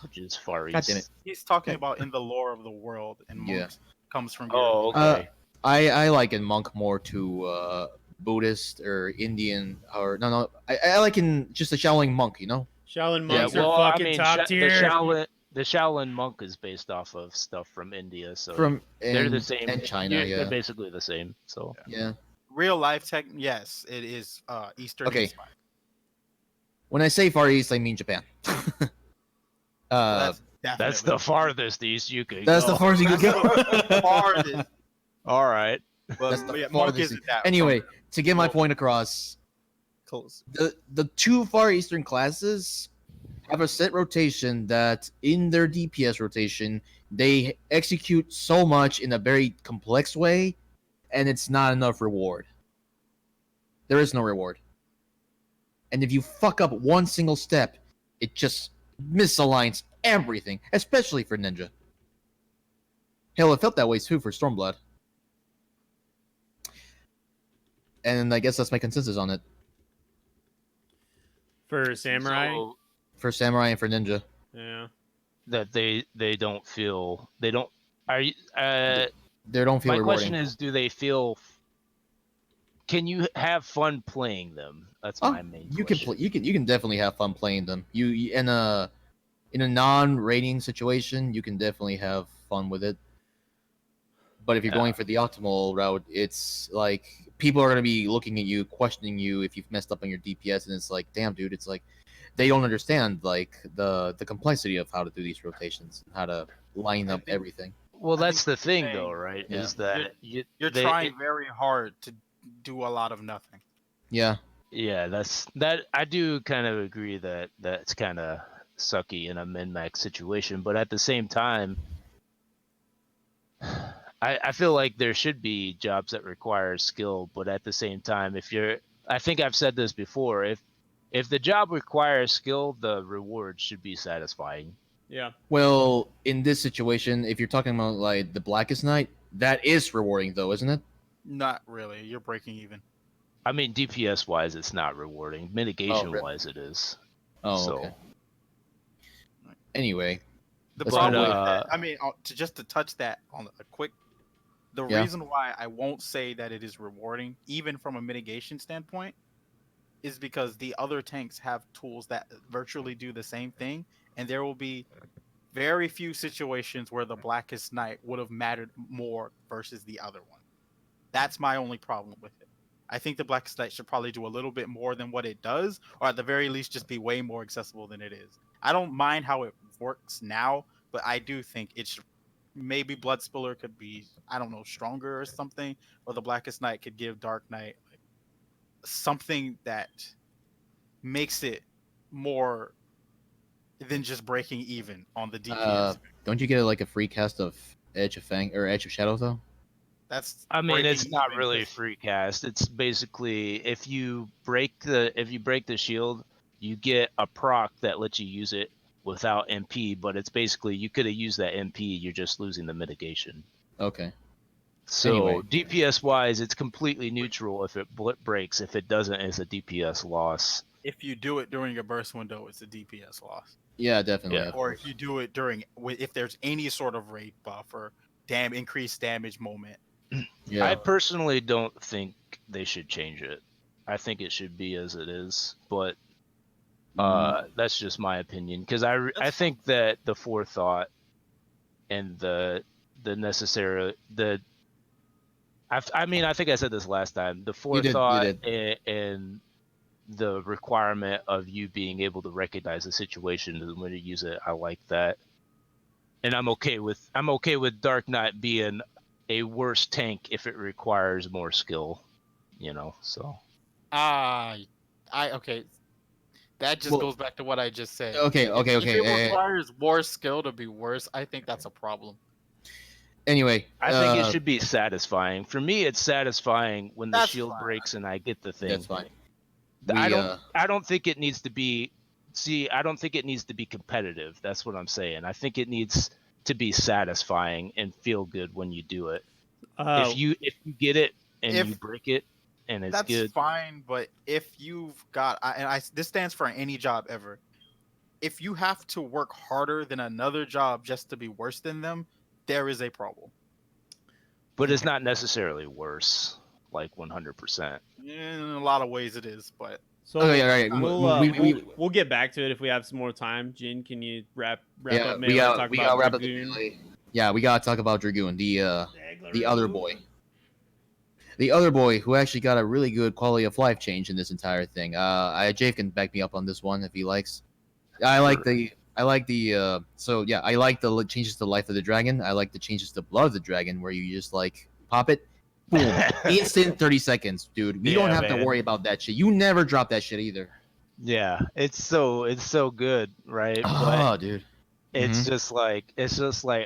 [SPEAKER 2] which is Far
[SPEAKER 3] God
[SPEAKER 2] East.
[SPEAKER 3] damn it.
[SPEAKER 4] He's talking about in the lore of the world, and
[SPEAKER 3] Yeah.
[SPEAKER 4] monks comes from
[SPEAKER 2] Oh,
[SPEAKER 4] Europe.
[SPEAKER 2] okay.
[SPEAKER 3] I liken monk more to Buddhist or Indian or no I liken just a Shaolin monk, you know?
[SPEAKER 1] Shaolin
[SPEAKER 2] Yeah,
[SPEAKER 1] monks
[SPEAKER 2] well,
[SPEAKER 1] are
[SPEAKER 2] I
[SPEAKER 1] fucking
[SPEAKER 2] mean,
[SPEAKER 1] top tier.
[SPEAKER 2] the Shaolin monk is based off of stuff from India, so
[SPEAKER 3] From
[SPEAKER 2] they're the same.
[SPEAKER 3] and China,
[SPEAKER 2] They're
[SPEAKER 3] yeah.
[SPEAKER 2] basically the same. So,
[SPEAKER 3] Yeah.
[SPEAKER 4] Real life tech, yes, it is Eastern
[SPEAKER 3] Okay.
[SPEAKER 4] inspired.
[SPEAKER 3] When I say Far East, I mean Japan.
[SPEAKER 4] That's
[SPEAKER 2] that's
[SPEAKER 4] definitely
[SPEAKER 2] the farthest east you could
[SPEAKER 3] That's
[SPEAKER 2] go.
[SPEAKER 3] the farthest you can
[SPEAKER 4] That's the
[SPEAKER 3] go.
[SPEAKER 4] farthest.
[SPEAKER 2] All right.
[SPEAKER 4] But
[SPEAKER 3] That's the
[SPEAKER 4] yeah, monk
[SPEAKER 3] farthest
[SPEAKER 4] isn't that.
[SPEAKER 3] Anyway,
[SPEAKER 4] far.
[SPEAKER 3] to get my
[SPEAKER 4] Well,
[SPEAKER 3] point across,
[SPEAKER 4] close.
[SPEAKER 3] the two Far Eastern classes have a set rotation that in their DPS rotation they execute so much in a very complex way, and it's not enough reward. There is no reward. And if you fuck up one single step, it just misaligns everything, especially for Ninja. Hell, it felt that way too for Stormblood. And I guess that's my consensus on it.
[SPEAKER 1] For samurai.
[SPEAKER 2] So
[SPEAKER 3] For Samurai and for Ninja.
[SPEAKER 1] Yeah.
[SPEAKER 2] that they don't feel they don't. Are you?
[SPEAKER 3] They don't feel
[SPEAKER 2] My
[SPEAKER 3] rewarding.
[SPEAKER 2] question is, do they feel? Can you have fun playing them? That's my main
[SPEAKER 3] you can
[SPEAKER 2] question.
[SPEAKER 3] play. You can definitely have fun playing them. You in a non-rating situation, you can definitely have fun with it. But if you're going for the optimal route, it's like people are gonna be looking at you, questioning you if you've messed up on your DPS, and it's like, damn, dude, it's like they don't understand like the complexity of how to do these rotations, how to line up everything.
[SPEAKER 2] Well,
[SPEAKER 4] I
[SPEAKER 2] that's
[SPEAKER 4] think
[SPEAKER 2] the thing,
[SPEAKER 4] saying-
[SPEAKER 2] though, right?
[SPEAKER 3] Yeah.
[SPEAKER 2] Is that
[SPEAKER 4] You're trying very hard to do a lot of nothing.
[SPEAKER 3] Yeah.
[SPEAKER 2] Yeah, that. I do kind of agree that that's kind of sucky in a min-max situation, but at the same time, I feel like there should be jobs that require skill, but at the same time, I think I've said this before, if the job requires skill, the reward should be satisfying.
[SPEAKER 1] Yeah.
[SPEAKER 3] Well, in this situation, if you're talking about like the Blackest Night, that is rewarding though, isn't it?
[SPEAKER 4] Not really. You're breaking even.
[SPEAKER 2] I mean, DPS wise, it's not rewarding. Mitigation wise, it is.
[SPEAKER 3] Oh,
[SPEAKER 2] So,
[SPEAKER 3] okay. Anyway,
[SPEAKER 4] The
[SPEAKER 3] Let's
[SPEAKER 4] problem
[SPEAKER 3] go
[SPEAKER 4] with
[SPEAKER 3] with-
[SPEAKER 4] that, I mean, to touch that on a quick, the
[SPEAKER 3] Yeah.
[SPEAKER 4] reason why I won't say that it is rewarding, even from a mitigation standpoint, is because the other tanks have tools that virtually do the same thing, and there will be very few situations where the Blackest Night would have mattered more versus the other one. That's my only problem with it. I think the Blackest Night should probably do a little bit more than what it does, or at the very least just be way more accessible than it is. I don't mind how it works now, but I do think it should. Maybe Blood Spiller could be, I don't know, stronger or something, or the Blackest Night could give Dark Knight something that makes it more than just breaking even on the DPS.
[SPEAKER 3] Don't you get like a free cast of Edge of Fang or Edge of Shadow though?
[SPEAKER 4] That's
[SPEAKER 2] I mean, it's
[SPEAKER 4] breaking
[SPEAKER 2] not
[SPEAKER 4] even
[SPEAKER 2] really a
[SPEAKER 4] 'cause-
[SPEAKER 2] free cast. It's basically if you break the shield, you get a proc that lets you use it without MP. But it's basically you could have used that MP. You're just losing the mitigation.
[SPEAKER 3] Okay.
[SPEAKER 2] So
[SPEAKER 3] Anyway.
[SPEAKER 2] DPS wise, it's completely neutral if it breaks. If it doesn't, it's a DPS loss.
[SPEAKER 4] If you do it during a burst window, it's a DPS loss.
[SPEAKER 3] Yeah, definitely.
[SPEAKER 2] Yeah.
[SPEAKER 3] of
[SPEAKER 4] Or
[SPEAKER 3] course.
[SPEAKER 4] if you do it if there's any sort of raid buff or increased damage moment.
[SPEAKER 3] Yeah.
[SPEAKER 2] I personally don't think they should change it. I think it should be as it is, but that's just my opinion because I think that the forethought and the necessary I mean I think I said this last time, the forethought and the requirement of you being able to recognize the situation when you use it, I like that. And I'm okay with Dark Knight being a worse tank if it requires more skill, so.
[SPEAKER 4] Okay. That just
[SPEAKER 3] Well,
[SPEAKER 4] goes back to what I just said.
[SPEAKER 3] okay, okay,
[SPEAKER 4] If it
[SPEAKER 3] okay.
[SPEAKER 4] requires more skill to be worse, I think that's a problem.
[SPEAKER 3] Anyway,
[SPEAKER 2] I think it should be satisfying. For me, it's satisfying when the
[SPEAKER 4] That's
[SPEAKER 2] shield
[SPEAKER 4] fine.
[SPEAKER 2] breaks and I get the thing.
[SPEAKER 3] that's fine.
[SPEAKER 2] I don't think it needs to be. See, I don't think it needs to be competitive. That's what I'm saying. I think it needs to be satisfying and feel good when you do it. If you get it and you break it and it's
[SPEAKER 4] That's
[SPEAKER 2] good,
[SPEAKER 4] fine. But if you've got, this stands for any job ever. If you have to work harder than another job just to be worse than them, there is a problem.
[SPEAKER 2] but it's not necessarily worse, like 100%.
[SPEAKER 4] In a lot of ways, it is. But
[SPEAKER 1] So
[SPEAKER 3] Okay, all right.
[SPEAKER 1] we'll get back to it if we have some more time. Jin, can you wrap
[SPEAKER 3] Yeah,
[SPEAKER 1] up
[SPEAKER 3] we
[SPEAKER 1] Melee?
[SPEAKER 3] got
[SPEAKER 1] Talk
[SPEAKER 3] we
[SPEAKER 1] about
[SPEAKER 3] got wrap up the
[SPEAKER 1] Dragoon?
[SPEAKER 3] melee. Yeah, we gotta talk about Dragoon, the other boy. The other boy who actually got a really good quality of life change in this entire thing. Jave can back me up on this one if he likes. I like the changes to life of the dragon. I like the changes to blood of the dragon where you just like pop it, boom, instant 30 seconds, dude. We don't have to worry about that shit. You never drop that shit either.
[SPEAKER 2] Yeah, it's so good, right?
[SPEAKER 3] Oh, dude.
[SPEAKER 2] It's just like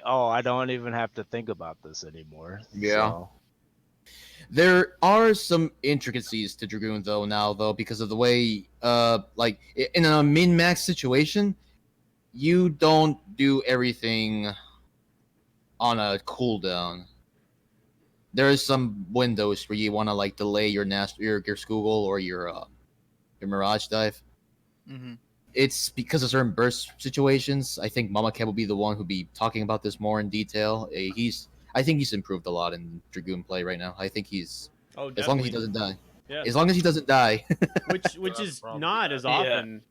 [SPEAKER 2] oh, I don't even have to think about this anymore.
[SPEAKER 3] Yeah.
[SPEAKER 2] So.
[SPEAKER 3] There are some intricacies to Dragoon though because of the way like in a min-max situation, you don't do everything on a cooldown. There is some windows where you want to like delay your Skugel or your Mirage dive.
[SPEAKER 4] mm-hmm.
[SPEAKER 3] It's because of certain burst situations. I think Mama Cat will be the one who'll be talking about this more in detail. I think he's improved a lot in Dragoon play right now. I think he's as long as he doesn't die.
[SPEAKER 1] Yeah.
[SPEAKER 3] As long as he doesn't die.
[SPEAKER 1] which is not as often.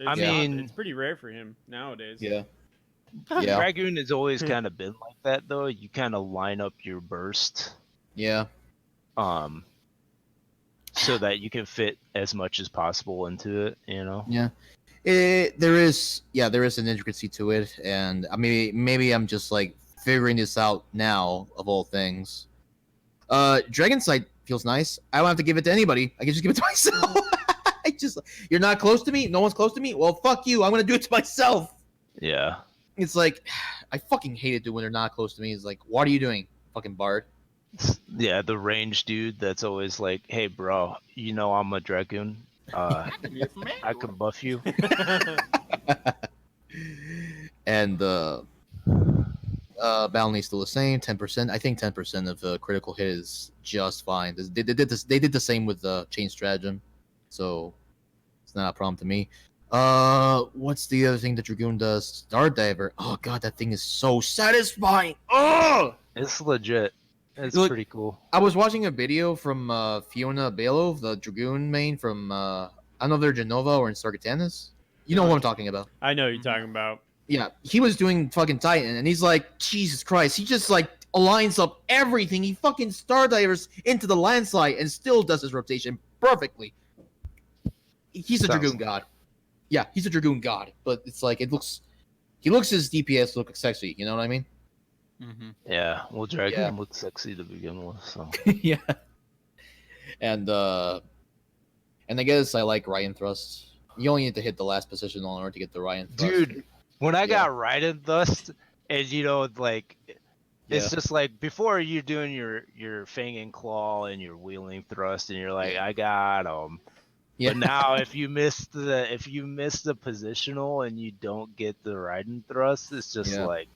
[SPEAKER 2] I mean,
[SPEAKER 1] it's pretty rare for him nowadays.
[SPEAKER 3] Yeah.
[SPEAKER 2] Dragoon has always kind of been like that, though. You kind of line up your burst.
[SPEAKER 3] Yeah.
[SPEAKER 2] So that you can fit as much as possible into it,
[SPEAKER 3] Yeah. There is an intricacy to it, and I mean, maybe I'm just like figuring this out now of all things. Dragon Sight feels nice. I don't have to give it to anybody. I can just give it to myself. You're not close to me. No one's close to me. Well, fuck you. I'm gonna do it to myself.
[SPEAKER 2] Yeah.
[SPEAKER 3] It's like I fucking hate it when they're not close to me. It's like, what are you doing, fucking bard?
[SPEAKER 2] Yeah, the range dude that's always like, hey, bro, I'm a Dragoon. I can buff you.
[SPEAKER 3] And Bounty's still the same, 10%. I think 10% of the critical hit is just fine. They did the same with the Chain Stratagem, so it's not a problem to me. What's the other thing that Dragoon does? Star Diver. Oh god, that thing is so satisfying. Oh,
[SPEAKER 2] it's legit. It's pretty cool.
[SPEAKER 3] I was watching a video from Fiona Belov, the Dragoon main from I don't know if they're Genova or in Sargatanas. You know what I'm talking about.
[SPEAKER 1] I know what you're talking about.
[SPEAKER 3] Yeah, he was doing fucking Titan, and he's like, Jesus Christ, he just like aligns up everything. He fucking star divers into the landslide and still does his rotation perfectly. He's a Dragoon god. Yeah, he's a Dragoon god, but it's like he looks his DPS look sexy. You know what I mean?
[SPEAKER 4] Mm-hmm.
[SPEAKER 2] Yeah, well, Dragoon looks sexy to begin with, so.
[SPEAKER 3] Yeah. And I guess I like Ryan Thrust. You only need to hit the last position in order to get the Ryan Thrust.
[SPEAKER 2] Dude, when I got Ryan Thrust, and like, it's just like before you're doing your Fang and Claw and your Wheeling Thrust, and you're like, I got him. Yeah. But now, if you miss the positional and you don't get the Ryan Thrust, it's just like,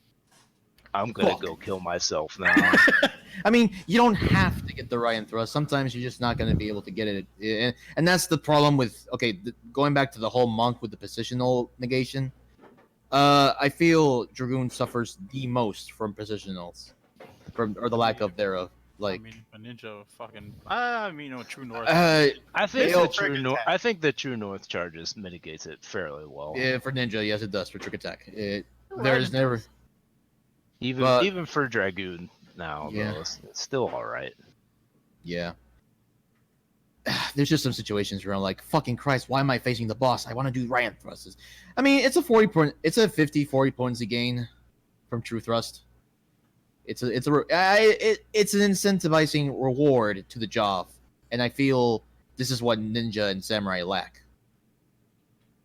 [SPEAKER 2] I'm gonna go kill myself now.
[SPEAKER 3] I mean, you don't have to get the Ryan Thrust. Sometimes you're just not going to be able to get it, and that's the problem with going back to the whole monk with the positional negation. I feel Dragoon suffers the most from positionals, or the lack of thereof. Like,
[SPEAKER 4] I mean, a ninja fucking. True North.
[SPEAKER 2] I think the True North charges mitigates it fairly well.
[SPEAKER 3] Yeah, for ninja, yes, it does. For trick attack, there's never.
[SPEAKER 2] Even for Dragoon now, though, it's still all right.
[SPEAKER 3] Yeah. There's just some situations where I'm like, fucking Christ, why am I facing the boss? I want to do Ryan thrusts. I mean, it's a 40 point, it's a 50, 40 potency gain from True Thrust. It's an incentivizing reward to the job, and I feel this is what ninja and samurai lack.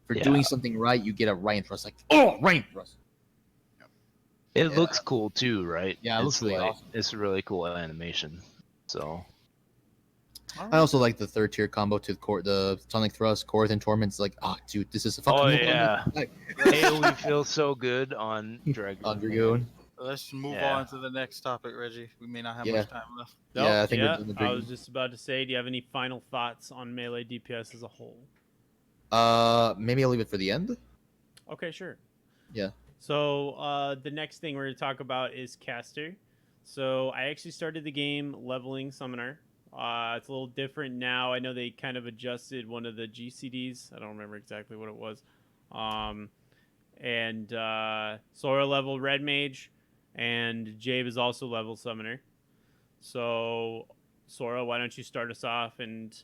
[SPEAKER 3] For
[SPEAKER 2] Yeah.
[SPEAKER 3] doing something right, you get a rain thrust. Like, oh, rain thrust.
[SPEAKER 2] It
[SPEAKER 3] Yeah.
[SPEAKER 2] looks cool too, right?
[SPEAKER 3] Yeah, it looks really
[SPEAKER 2] like,
[SPEAKER 3] awesome.
[SPEAKER 2] It's a really cool animation. So
[SPEAKER 3] I also like the third tier combo to the Sonic Thrust, Chorus, and Torment. It's like, oh, dude, this is a fucking new
[SPEAKER 2] yeah.
[SPEAKER 3] combo.
[SPEAKER 2] AoE feels so good on Dragoon.
[SPEAKER 3] On Dragoon.
[SPEAKER 4] Let's move
[SPEAKER 2] Yeah.
[SPEAKER 4] on to the next topic, Reggie. We may not have
[SPEAKER 3] Yeah.
[SPEAKER 4] much time left.
[SPEAKER 3] Yeah,
[SPEAKER 1] Nope,
[SPEAKER 3] I think we're doing the
[SPEAKER 1] I
[SPEAKER 3] Dragoon.
[SPEAKER 1] was just about to say, do you have any final thoughts on melee DPS as a whole?
[SPEAKER 3] Maybe I'll leave it for the end.
[SPEAKER 1] Okay, sure.
[SPEAKER 3] Yeah.
[SPEAKER 1] So the next thing we're going to talk about is caster. So I actually started the game leveling summoner. It's a little different now. I know they kind of adjusted one of the GCDs. I don't remember exactly what it was. And Sora level red mage, and Jabe is also level summoner. So Sora, why don't you start us off and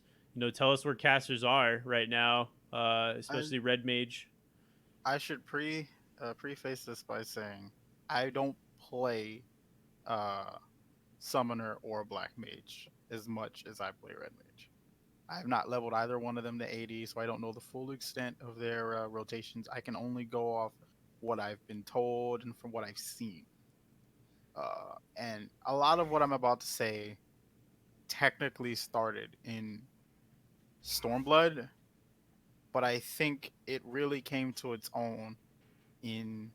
[SPEAKER 1] tell us where casters are right now, especially red mage.
[SPEAKER 4] I should preface this by saying I don't play summoner or black mage as much as I play red mage. I have not leveled either one of them to 80, so I don't know the full extent of their rotations. I can only go off what I've been told and from what I've seen. And a lot of what I'm about to say technically started in Stormblood, but I think it really came to its own in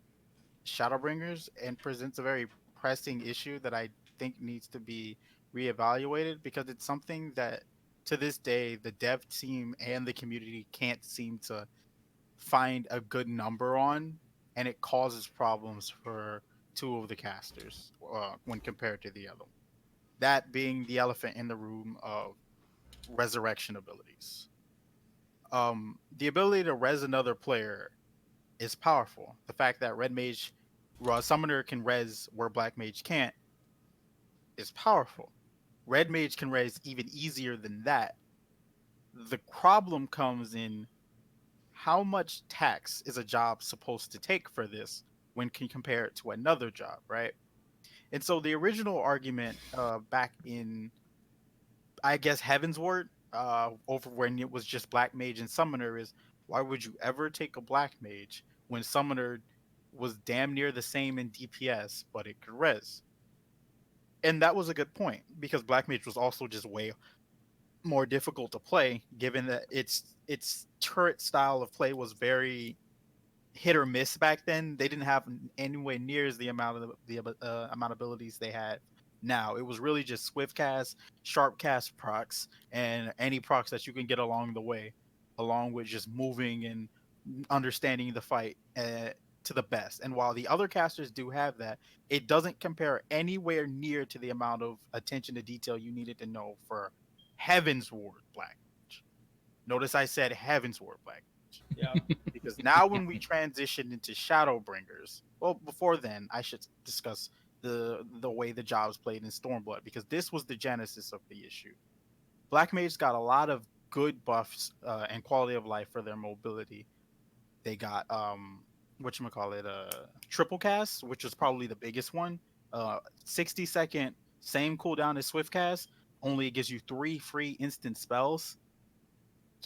[SPEAKER 4] Shadowbringers and presents a very pressing issue that I think needs to be reevaluated because it's something that to this day the dev team and the community can't seem to find a good number on, and it causes problems for two of the casters when compared to the other. That being the elephant in the room of resurrection abilities. The ability to res another player is powerful. The fact that red mage summoner can res where black mage can't is powerful. Red mage can res even easier than that. The problem comes in how much tax is a job supposed to take for this when can compare it to another job, right? And so the original argument back in, I guess, Heavensward, over when it was just black mage and summoner is why would you ever take a black mage when summoner was damn near the same in DPS, but it could res? And that was a good point because black mage was also just way more difficult to play, given that its turret style of play was very hit or miss back then. They didn't have anywhere near as the amount of amount of abilities they had now. It was really just swift cast, sharp cast procs, and any procs that you can get along the way, along with just moving and understanding the fight to the best. And while the other casters do have that, it doesn't compare anywhere near to the amount of attention to detail you needed to know for Heavensward Black Mage. Notice I said Heavensward Black Mage.
[SPEAKER 1] Yeah.
[SPEAKER 4] Because now when we transition into Shadowbringers, well, before then, I should discuss the way the jobs played in Stormblood, because this was the genesis of the issue. Black Mage got a lot of good buffs and quality of life for their mobility. They got whatchamacallit, triple cast, which was probably the biggest one. 60-second, same cooldown as swift cast, only it gives you 3 free instant spells,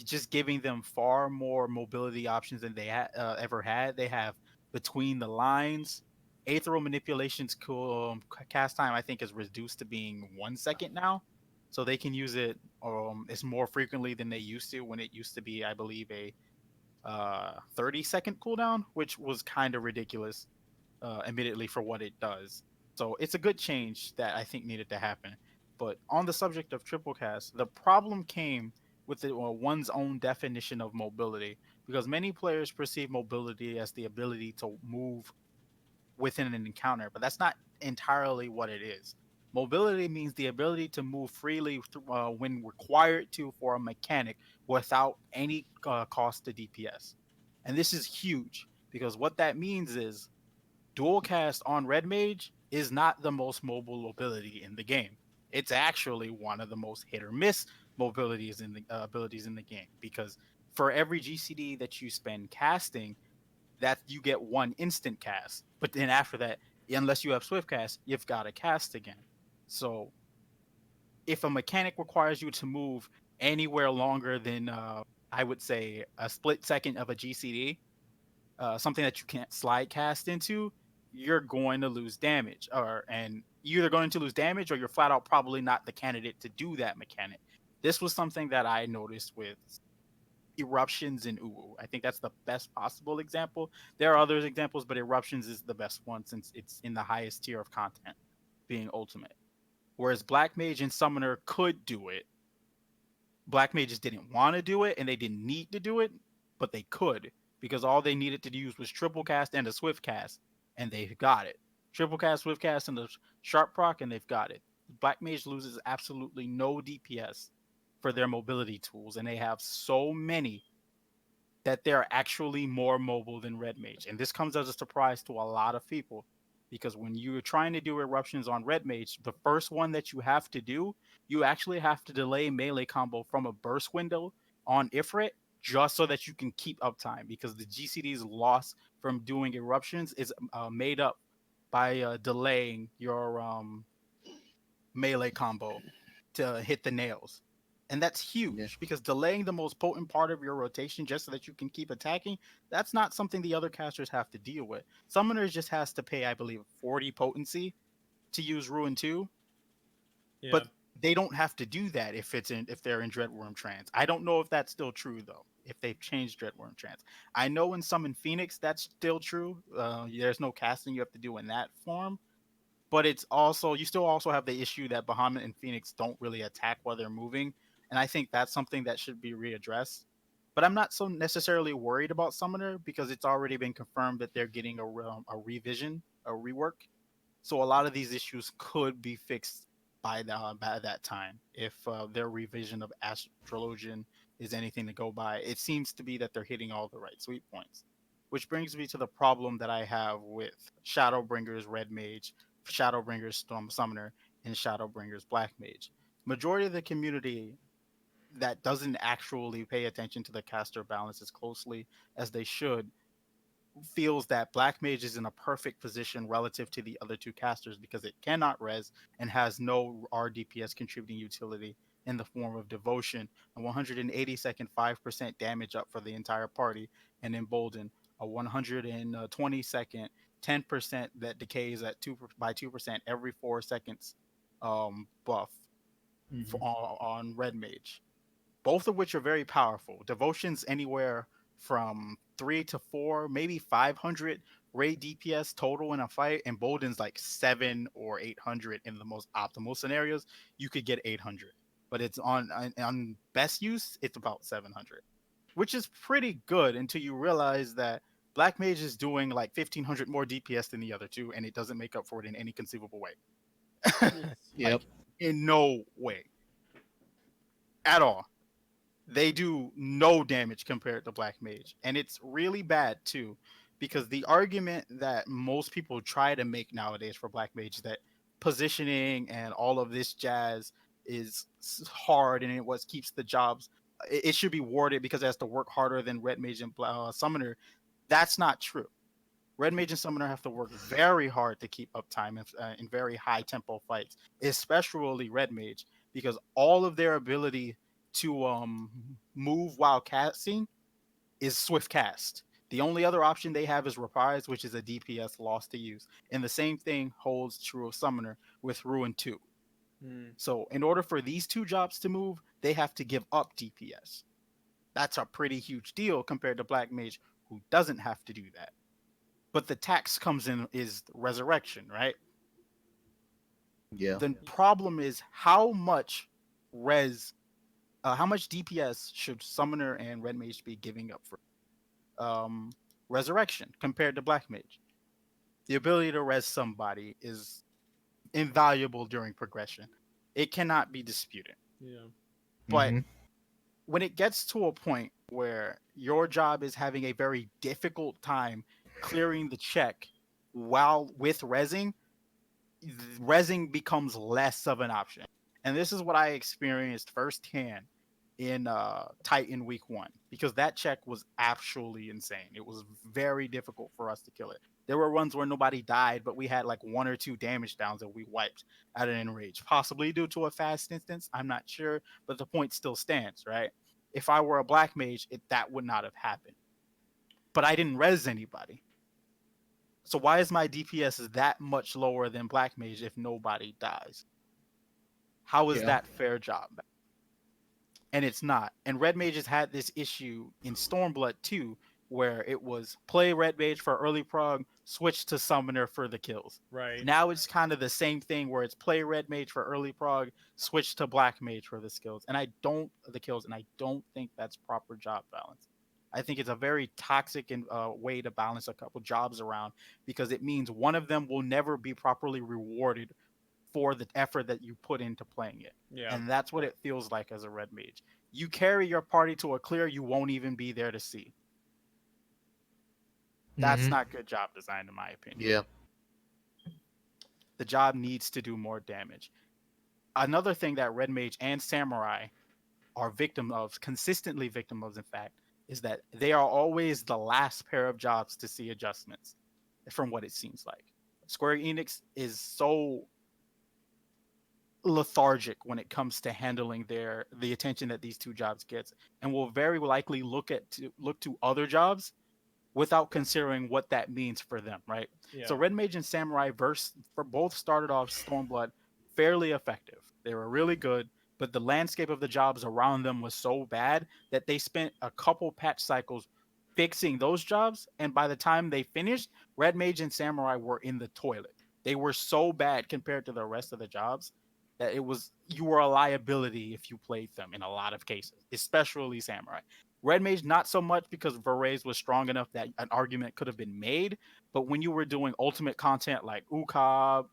[SPEAKER 4] just giving them far more mobility options than they ever had. They have between the lines, aetherial manipulations cast time I think is reduced to being 1 second now, so they can use it it's more frequently than they used to, when it used to be, I believe, a 30-second cooldown, which was kind of ridiculous, admittedly, for what it does. So it's a good change that I think needed to happen. But on the subject of triple cast, the problem came with one's own definition of mobility, because many players perceive mobility as the ability to move within an encounter, but that's not entirely what it is. Mobility means the ability to move freely when required to for a mechanic without any cost to DPS. And this is huge, because what that means is dual cast on red mage is not the most mobile ability in the game. It's actually one of the most hit or miss mobilities in the abilities in the game, because for every GCD that you spend casting, that you get 1 instant cast, but then after that unless you have swift cast, you've got to cast again. So if a mechanic requires you to move anywhere longer than I would say a split second of a GCD, something that you can't slide cast into, you're going to lose damage, and you're either going to lose damage or you're flat out probably not the candidate to do that mechanic. This was something that I noticed with eruptions in Uwu. I think that's the best possible example. There are other examples, but eruptions is the best one since it's in the highest tier of content, being ultimate. Whereas Black Mage and Summoner could do it. Black Mages didn't want to do it and they didn't need to do it, but they could because all they needed to use was triple cast and a swift cast, and they got it. Triple cast, swift cast, and the sharp proc, and they've got it. Black Mage loses absolutely no DPS for their mobility tools, and they have so many that they're actually more mobile than Red Mage. And this comes as a surprise to a lot of people because when you're trying to do eruptions on Red Mage, the first one that you have to do, you actually have to delay melee combo from a burst window on Ifrit just so that you can keep uptime because the GCD's loss from doing eruptions is made up by delaying your melee combo to hit the nails. And that's huge
[SPEAKER 3] Yeah.
[SPEAKER 4] because delaying the most potent part of your rotation just so that you can keep attacking, that's not something the other casters have to deal with. Summoners just has to pay, I believe, 40 potency to use Ruin 2,
[SPEAKER 1] Yeah.
[SPEAKER 4] but they don't have to do that if they're in Dreadworm Trance. I don't know if that's still true though, if they've changed Dreadworm Trance. I know in Summon Phoenix that's still true. There's no casting you have to do in that form, but it's also you still also have the issue that Bahamut and Phoenix don't really attack while they're moving, and I think that's something that should be readdressed. But I'm not so necessarily worried about Summoner because it's already been confirmed that they're getting a revision, a rework. So a lot of these issues could be fixed by that time if their revision of Astrologian is anything to go by. It seems to be that they're hitting all the right sweet points, which brings me to the problem that I have with Shadowbringers Red Mage, Shadowbringers Storm Summoner, and Shadowbringers Black Mage. Majority of the community that doesn't actually pay attention to the caster balance as closely as they should feels that Black Mage is in a perfect position relative to the other two casters because it cannot res and has no RDPS contributing utility in the form of Devotion, a 180-second 5% damage up for the entire party, and Embolden, a 120-second 10% that decays at 2% every 4 seconds buff on Red Mage, both of which are very powerful. Devotion's anywhere from 3 to 4, maybe 500 raid DPS total in a fight, and Bolden's like 7 or 800 in the most optimal scenarios. You could get 800, but it's on best use, it's about 700, which is pretty good until you realize that Black Mage is doing like 1500 more DPS than the other two, and it doesn't make up for it in any conceivable way.
[SPEAKER 3] Yep.
[SPEAKER 4] Like, in no way at all. They do no damage compared to Black Mage. And it's really bad too, because the argument that most people try to make nowadays for Black Mage that positioning and all of this jazz is hard and it what keeps the jobs, it should be warded because it has to work harder than Red Mage and Summoner. That's not true. Red Mage and Summoner have to work very hard to keep uptime in very high tempo fights, especially Red Mage, because all of their ability to move while casting is swift cast. The only other option they have is Reprise, which is a DPS loss to use. And the same thing holds true of Summoner with Ruin 2. So in order for these two jobs to move, they have to give up DPS. That's a pretty huge deal compared to Black Mage, who doesn't have to do that. But the tax comes in is Resurrection, right?
[SPEAKER 3] Yeah.
[SPEAKER 4] The problem is how much how much DPS should Summoner and Red Mage be giving up for Resurrection compared to Black Mage? The ability to res somebody is invaluable during progression. It cannot be disputed.
[SPEAKER 1] Yeah.
[SPEAKER 4] But
[SPEAKER 3] Mhm.
[SPEAKER 4] when it gets to a point where your job is having a very difficult time clearing the check while with resing becomes less of an option. And this is what I experienced firsthand in Titan week 1 because that check was actually insane. It was very difficult for us to kill it. There were runs where nobody died, but we had like 1 or 2 damage downs that we wiped at an enrage, possibly due to a fast instance. I'm not sure, but the point still stands, right? If I were a black mage, that would not have happened. But I didn't res anybody. So why is my DPS is that much lower than black mage if nobody dies? How is
[SPEAKER 3] Yeah.
[SPEAKER 4] that fair job? And it's not. And red mages had this issue in Stormblood too, where it was play red mage for early prog, switch to summoner for the kills.
[SPEAKER 1] Right.
[SPEAKER 4] Now it's kind of the same thing where it's play red mage for early prog, switch to black mage for the skills. And I don't think that's proper job balance. I think it's a very toxic and way to balance a couple jobs around because it means one of them will never be properly rewarded for the effort that you put into playing it.
[SPEAKER 1] Yeah.
[SPEAKER 4] And that's what it feels like as a red mage. You carry your party to a clear you won't even be there to see. That's
[SPEAKER 3] Mhm.
[SPEAKER 4] not good job design, in my opinion.
[SPEAKER 3] Yeah.
[SPEAKER 4] The job needs to do more damage. Another thing that red mage and samurai are consistently victim of, in fact, is that they are always the last pair of jobs to see adjustments, from what it seems like. Square Enix is so lethargic when it comes to handling the attention that these two jobs gets, and will very likely look to other jobs without considering what that means for them, right?
[SPEAKER 1] Yeah.
[SPEAKER 4] So Red Mage and Samurai for both started off Stormblood fairly effective. They were really good, but the landscape of the jobs around them was so bad that they spent a couple patch cycles fixing those jobs, and by the time they finished, Red Mage and Samurai were in the toilet. They were so bad compared to the rest of the jobs that you were a liability if you played them in a lot of cases, especially Samurai. Red Mage, not so much because Varese was strong enough that an argument could have been made. But when you were doing ultimate content like Ukab,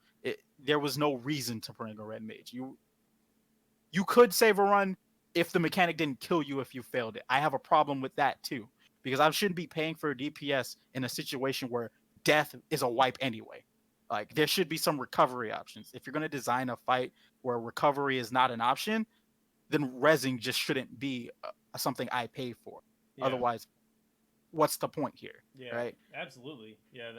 [SPEAKER 4] there was no reason to bring a Red Mage. You could save a run if the mechanic didn't kill you if you failed it. I have a problem with that too, because I shouldn't be paying for a DPS in a situation where death is a wipe anyway. Like there should be some recovery options. If you're going to design a fight where recovery is not an option, then resing just shouldn't be something I pay for.
[SPEAKER 1] Yeah.
[SPEAKER 4] Otherwise, what's the point here?
[SPEAKER 1] Yeah.
[SPEAKER 4] Right?
[SPEAKER 1] Absolutely. Yeah.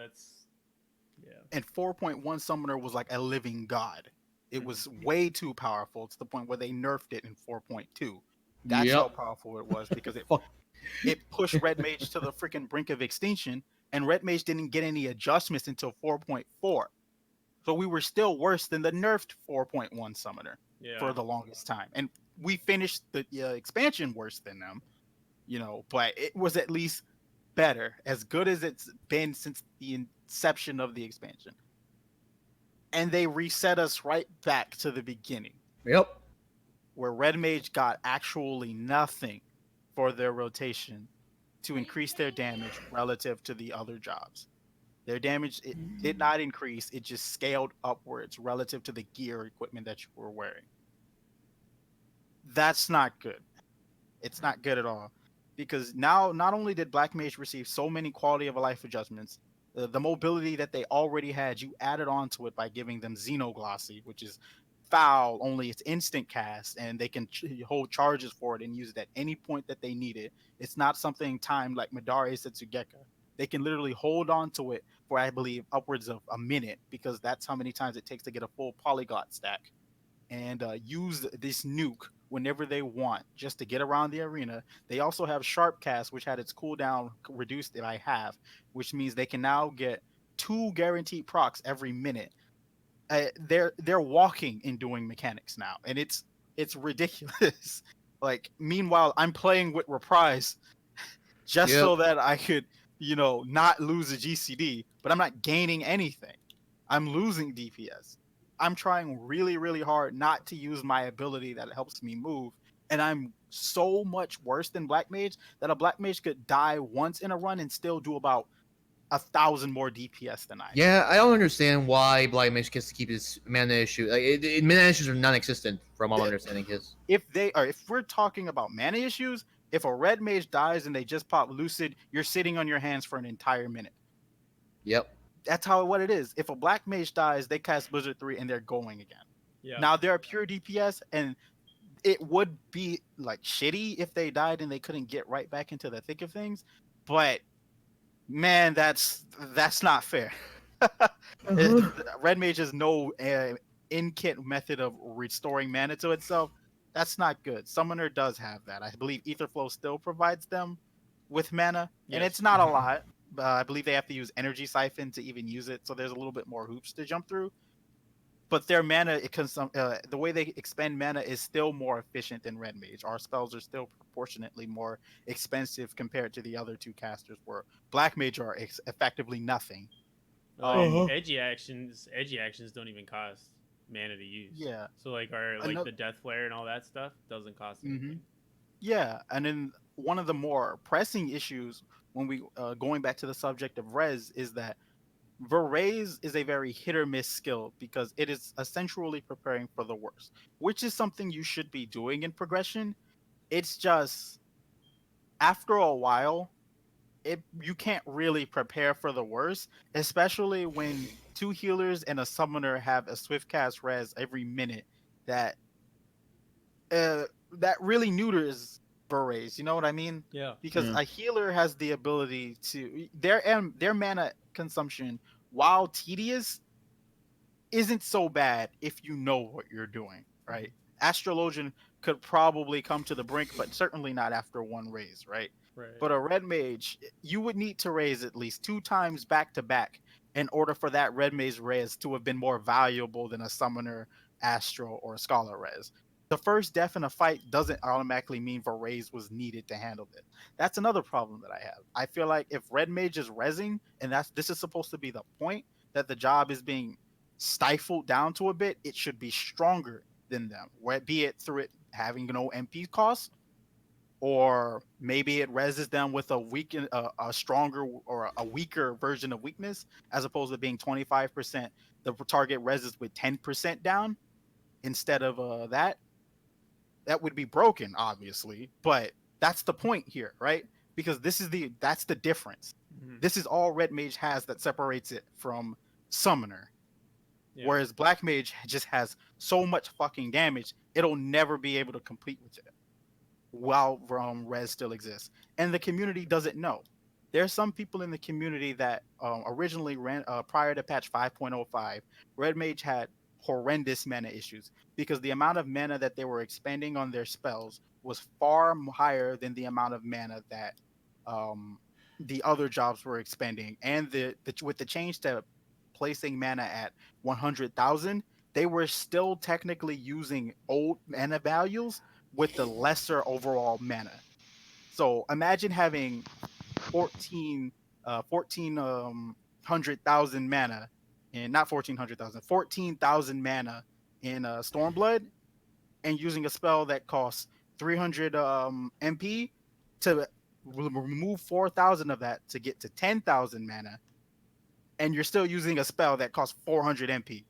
[SPEAKER 1] Yeah.
[SPEAKER 4] And 4.1 Summoner was like a living god. It was way too powerful to the point where they nerfed it in 4.2. That's how powerful it was because it pushed Red Mage to the freaking brink of extinction, and Red Mage didn't get any adjustments until 4.4. So we were still worse than the nerfed 4.1 Summoner for the longest time. And we finished the expansion worse than them, but it was at least better, as good as it's been since the inception of the expansion. And they reset us right back to the beginning.
[SPEAKER 3] Yep.
[SPEAKER 4] Where Red Mage got actually nothing for their rotation to increase their damage relative to the other jobs. Their damage did not increase, it just scaled upwards relative to the gear equipment that you were wearing. That's not good. It's not good at all. Because now, not only did Black Mage receive so many quality of life adjustments, the mobility that they already had, you added on to it by giving them Xenoglossy, which is foul, only it's instant cast, and they can hold charges for it and use it at any point that they need it. It's not something timed like Madara Setsugeka. They can literally hold on to it for, I believe, upwards of a minute, because that's how many times it takes to get a full polyglot stack. And use this nuke whenever they want just to get around the arena. They also have Sharp Cast, which had its cooldown reduced by half, which means they can now get 2 guaranteed procs every minute. They're walking and doing mechanics now, and it's ridiculous. Like, meanwhile, I'm playing with Reprise just so that I could, not lose a GCD, but I'm not gaining anything. I'm losing DPS. I'm trying really, really hard not to use my ability that helps me move, and I'm so much worse than Black Mage that a Black Mage could die once in a run and still do about 1,000 more DPS than I.
[SPEAKER 3] Yeah, I don't understand why Black Mage gets to keep his mana issue. Like, mana issues are non-existent from all understanding his.
[SPEAKER 4] If we're talking about mana issues, if a Red Mage dies and they just pop Lucid, you're sitting on your hands for an entire minute.
[SPEAKER 3] Yep.
[SPEAKER 4] That's what it is. If a Black Mage dies, they cast Blizzard 3 and they're going again.
[SPEAKER 1] Yeah.
[SPEAKER 4] Now they're a pure DPS, and it would be like shitty if they died and they couldn't get right back into the thick of things. But man, that's not fair. Red Mage has no in-kit method of restoring mana to itself. That's not good. Summoner does have that. I believe Etherflow still provides them with mana, and
[SPEAKER 1] Yes.
[SPEAKER 4] it's not a lot. I believe they have to use Energy Siphon to even use it, so there's a little bit more hoops to jump through. But their mana, the way they expend mana is still more efficient than Red Mage. Our spells are still proportionately more expensive compared to the other two casters, where Black Mage are effectively nothing.
[SPEAKER 1] Like edgy actions don't even cost mana to use.
[SPEAKER 4] Yeah.
[SPEAKER 1] So like our like the death flare and all that stuff doesn't cost anything.
[SPEAKER 4] Yeah, and then one of the more pressing issues when we going back to the subject of res is that Varese is a very hit or miss skill because it is essentially preparing for the worst, which is something you should be doing in progression. It's just after a while, you can't really prepare for the worst, especially when two healers and a summoner have a swift cast res every minute that that really neuters Berets. You know what I mean?
[SPEAKER 1] Yeah.
[SPEAKER 4] Because a healer has the ability to their mana consumption, while tedious, isn't so bad if you know what you're doing, right? Astrologian could probably come to the brink, but certainly not after one raise, right?
[SPEAKER 1] Right.
[SPEAKER 4] But a red mage, you would need to raise at least 2 times back to back in order for that red mage res to have been more valuable than a summoner, astro, or a scholar res. The first death in a fight doesn't automatically mean Varese was needed to handle it. That's another problem that I have. I feel like if red mage is resing, and this is supposed to be the point that the job is being stifled down to a bit, it should be stronger than them. Be it through it having no MP cost, or maybe it reses them with a stronger or a weaker version of weakness, as opposed to being 25%. The target reses with 10% down instead of that. That would be broken, obviously, but that's the point here, right? Because that's the difference.
[SPEAKER 1] Mhm.
[SPEAKER 4] This is all red mage has that separates it from summoner.
[SPEAKER 1] Yeah.
[SPEAKER 4] Whereas Black Mage just has so much fucking damage, it'll never be able to compete with it while res still exists. And the community doesn't know. There's some people in the community that originally ran prior to patch 5.05, Red Mage had horrendous mana issues because the amount of mana that they were expending on their spells was far higher than the amount of mana that the other jobs were expending. And with the change to placing mana at 100,000, they were still technically using old mana values with the lesser overall mana. So imagine having 1,400,000 mana, and not 1,400,000, 14,000 mana in Stormblood, and using a spell that costs 300 MP to remove 4,000 of that to get to 10,000 mana, and you're still using a spell that costs 400 MP.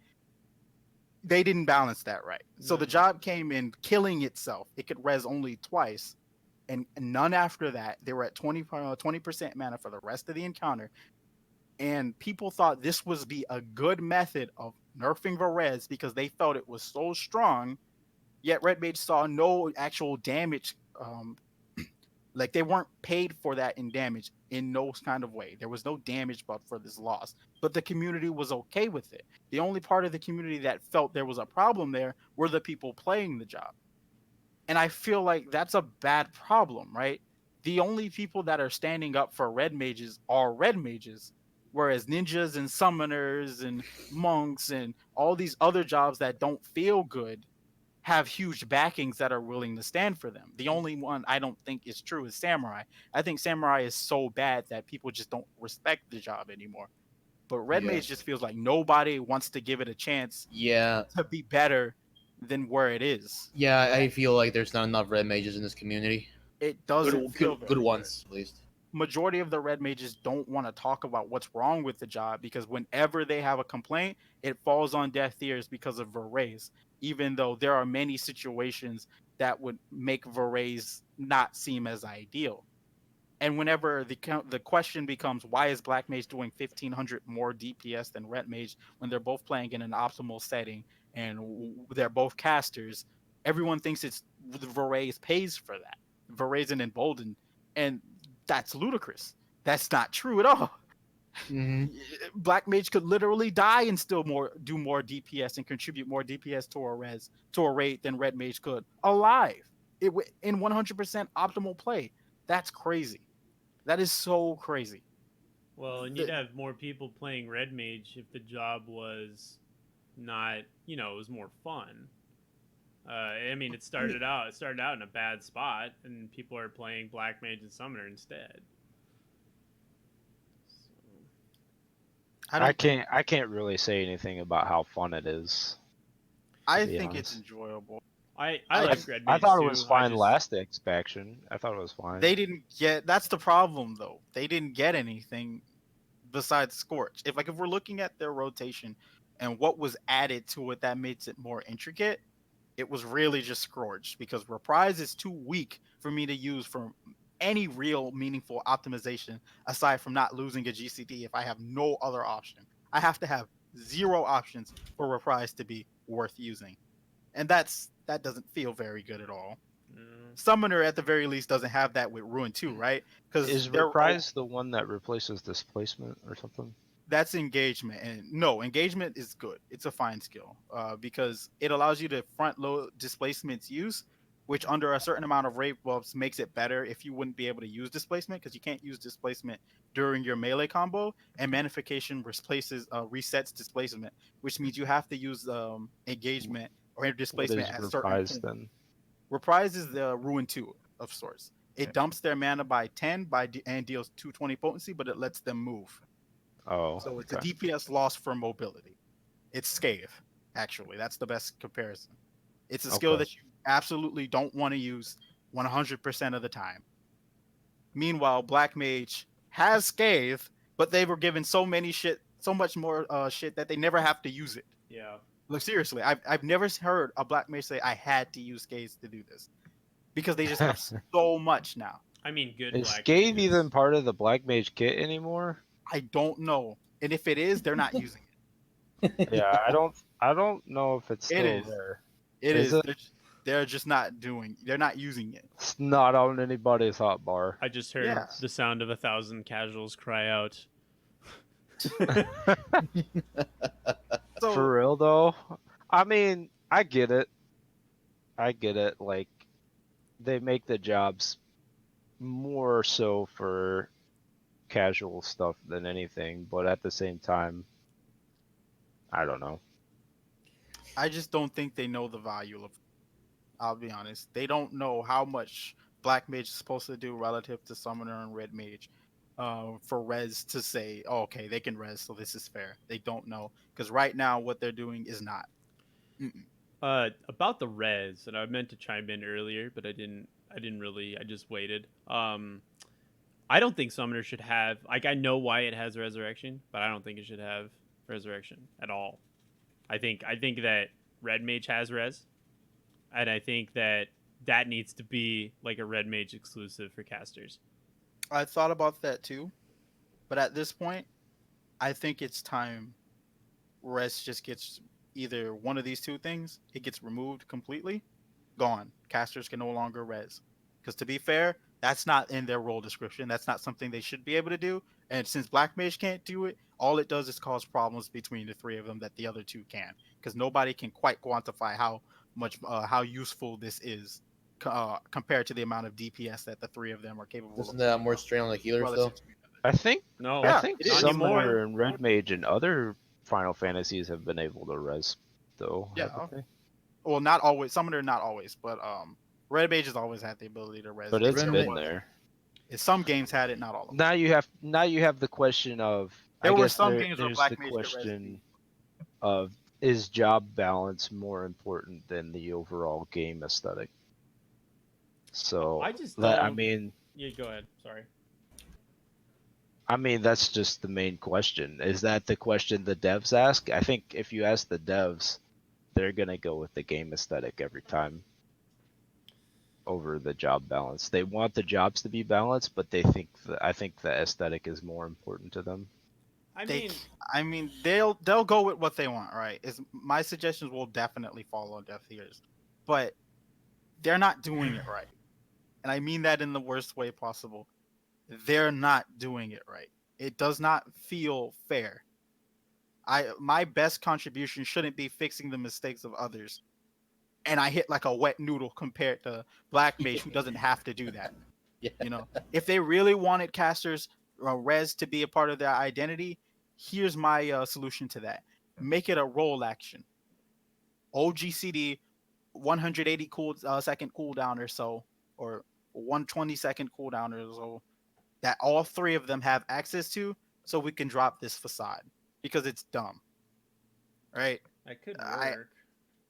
[SPEAKER 4] They didn't balance that right. So the job came in killing itself. It could res only twice, and none after that. They were at 20% mana for the rest of the encounter. And people thought this was be a good method of nerfing Varese because they felt it was so strong. Yet Red Mage saw no actual damage. Like they weren't paid for that in damage in no kind of way. There was no damage buff for this loss, but the community was okay with it. The only part of the community that felt there was a problem there were the people playing the job. And I feel like that's a bad problem, right? The only people that are standing up for red mages are red mages, whereas ninjas and summoners and monks and all these other jobs that don't feel good have huge backings that are willing to stand for them. The only one I don't think is true is samurai. I think samurai is so bad that people just don't respect the job anymore. But red mage just feels like nobody wants to give it a chance
[SPEAKER 3] Yeah,
[SPEAKER 4] to be better than where it is.
[SPEAKER 3] yeah, I feel like there's not enough red mages in this community.
[SPEAKER 4] It doesn't
[SPEAKER 3] Good,
[SPEAKER 4] feel
[SPEAKER 3] good
[SPEAKER 4] very
[SPEAKER 3] ones, at least.
[SPEAKER 4] Majority of the red mages don't want to talk about what's wrong with the job because whenever they have a complaint, it falls on deaf ears because of Varese, even though there are many situations that would make Varese not seem as ideal. And whenever the question becomes why is Black Mage doing 1,500 more DPS than Red Mage when they're both playing in an optimal setting and they're both casters, everyone thinks it's Varese pays for that. Varese and Emboldened, and that's ludicrous. That's not true at all.
[SPEAKER 3] Mm-hmm.
[SPEAKER 4] Black Mage could literally die and still do more DPS and contribute more DPS to a rate than Red Mage could alive. In 100% optimal play. That's crazy. That is so crazy.
[SPEAKER 1] Well, and you'd have more people playing Red Mage if the job was not, it was more fun. I mean, it started out in a bad spot, and people are playing Black Mage and Summoner instead.
[SPEAKER 2] I can't really say anything about how fun it is.
[SPEAKER 4] I think it's enjoyable.
[SPEAKER 1] I like Red Mage.
[SPEAKER 2] I thought it was
[SPEAKER 1] too.
[SPEAKER 2] fine last expansion. I thought it was fine.
[SPEAKER 4] They didn't get. That's the problem, though. They didn't get anything besides Scorch. If we're looking at their rotation and what was added to it that makes it more intricate, it was really just Scorch, because Reprise is too weak for me to use for any real meaningful optimization aside from not losing a GCD if I have no other option. I have to have 0 options for Reprise to be worth using. And that doesn't feel very good at all. Summoner at the very least doesn't have that with Ruin 2, right? Because
[SPEAKER 2] is Reprise the one that replaces displacement or something?
[SPEAKER 4] That's engagement, and no, engagement is good. It's a fine skill because it allows you to front load displacement's use, which under a certain amount of rate buffs makes it better if you wouldn't be able to use displacement, because you can't use displacement during your melee combo, and Magnification resets displacement, which means you have to use engagement or displacement at certain points. Then? Reprise is the Ruin 2 of sorts. It dumps their mana by 10 and deals 220 potency, but it lets them move.
[SPEAKER 2] Oh,
[SPEAKER 4] so it's a DPS loss for mobility. It's Scathe, actually. That's the best comparison. It's a skill that you absolutely don't want to use 100% of the time. Meanwhile, Black Mage has Scathe, but they were given so much more shit that they never have to use it.
[SPEAKER 1] Yeah.
[SPEAKER 4] Look, seriously, I've never heard a Black Mage say I had to use Scathe to do this, because they just have so much now.
[SPEAKER 1] I mean, good.
[SPEAKER 2] Is Scathe even part of the Black Mage kit anymore?
[SPEAKER 4] I don't know, and if it is, they're not using
[SPEAKER 2] it. Yeah, I don't know if it's still there.
[SPEAKER 4] It is. They're just not doing. They're not using it.
[SPEAKER 2] It's not on anybody's hotbar.
[SPEAKER 1] I just heard the sound of 1,000 casuals cry out.
[SPEAKER 2] For real though, I mean, I get it. Like, they make the jobs more so for casual stuff than anything, but at the same time, I don't know.
[SPEAKER 4] I just don't think they know the value of. I'll be honest. They don't know how much Black Mage is supposed to do relative to Summoner and Red Mage. For res to say, oh, okay, they can res, so this is fair. They don't know, because right now what they're doing is not.
[SPEAKER 1] About the res, and I meant to chime in earlier, but I didn't really. I just waited. I don't think Summoner should have. I know why it has Resurrection, but I don't think it should have Resurrection at all. I think that Red Mage has res, and I think that needs to be like a Red Mage exclusive for casters.
[SPEAKER 4] I thought about that too, but at this point, I think it's time res just gets either one of these two things. It gets removed completely, gone. Casters can no longer res. Because to be fair, that's not in their role description. That's not something they should be able to do. And since Black Mage can't do it, all it does is cause problems between the three of them that the other two can. Because nobody can quite quantify how useful this is compared to the amount of DPS that the three of them are capable of.
[SPEAKER 3] Isn't that more strain on the healers though?
[SPEAKER 2] I think Summoner
[SPEAKER 1] anymore.
[SPEAKER 2] and Red Mage and other Final Fantasies have been able to res though.
[SPEAKER 4] Yeah. Well, not always. Summoner, not always, but Red Mage has always had the ability to res.
[SPEAKER 2] But it's been there.
[SPEAKER 4] Some games had it, not all of them.
[SPEAKER 2] Now you have the question of.
[SPEAKER 4] There were some games where Black Mage
[SPEAKER 2] question of, is job balance more important than the overall game aesthetic? So
[SPEAKER 1] I just
[SPEAKER 2] I mean,
[SPEAKER 1] yeah, go ahead. Sorry.
[SPEAKER 2] I mean, that's just the main question. Is that the question the devs ask? I think if you ask the devs, they're gonna go with the game aesthetic every time over the job balance. They want the jobs to be balanced, but I think the aesthetic is more important to them.
[SPEAKER 4] I mean, they'll go with what they want, right? My suggestions will definitely fall on deaf ears, but they're not doing it right. And I mean that in the worst way possible. They're not doing it right. It does not feel fair. My best contribution shouldn't be fixing the mistakes of others. And I hit like a wet noodle compared to Black Mage, who doesn't have to do that.
[SPEAKER 3] Yeah.
[SPEAKER 4] You know, if they really wanted casters res to be a part of their identity, here's my solution to that: make it a role action. OGCD 180 second cooldown or so, or 120-second cooldown or so, that all three of them have access to, so we can drop this facade because it's dumb, right?
[SPEAKER 1] That could
[SPEAKER 4] I
[SPEAKER 1] work.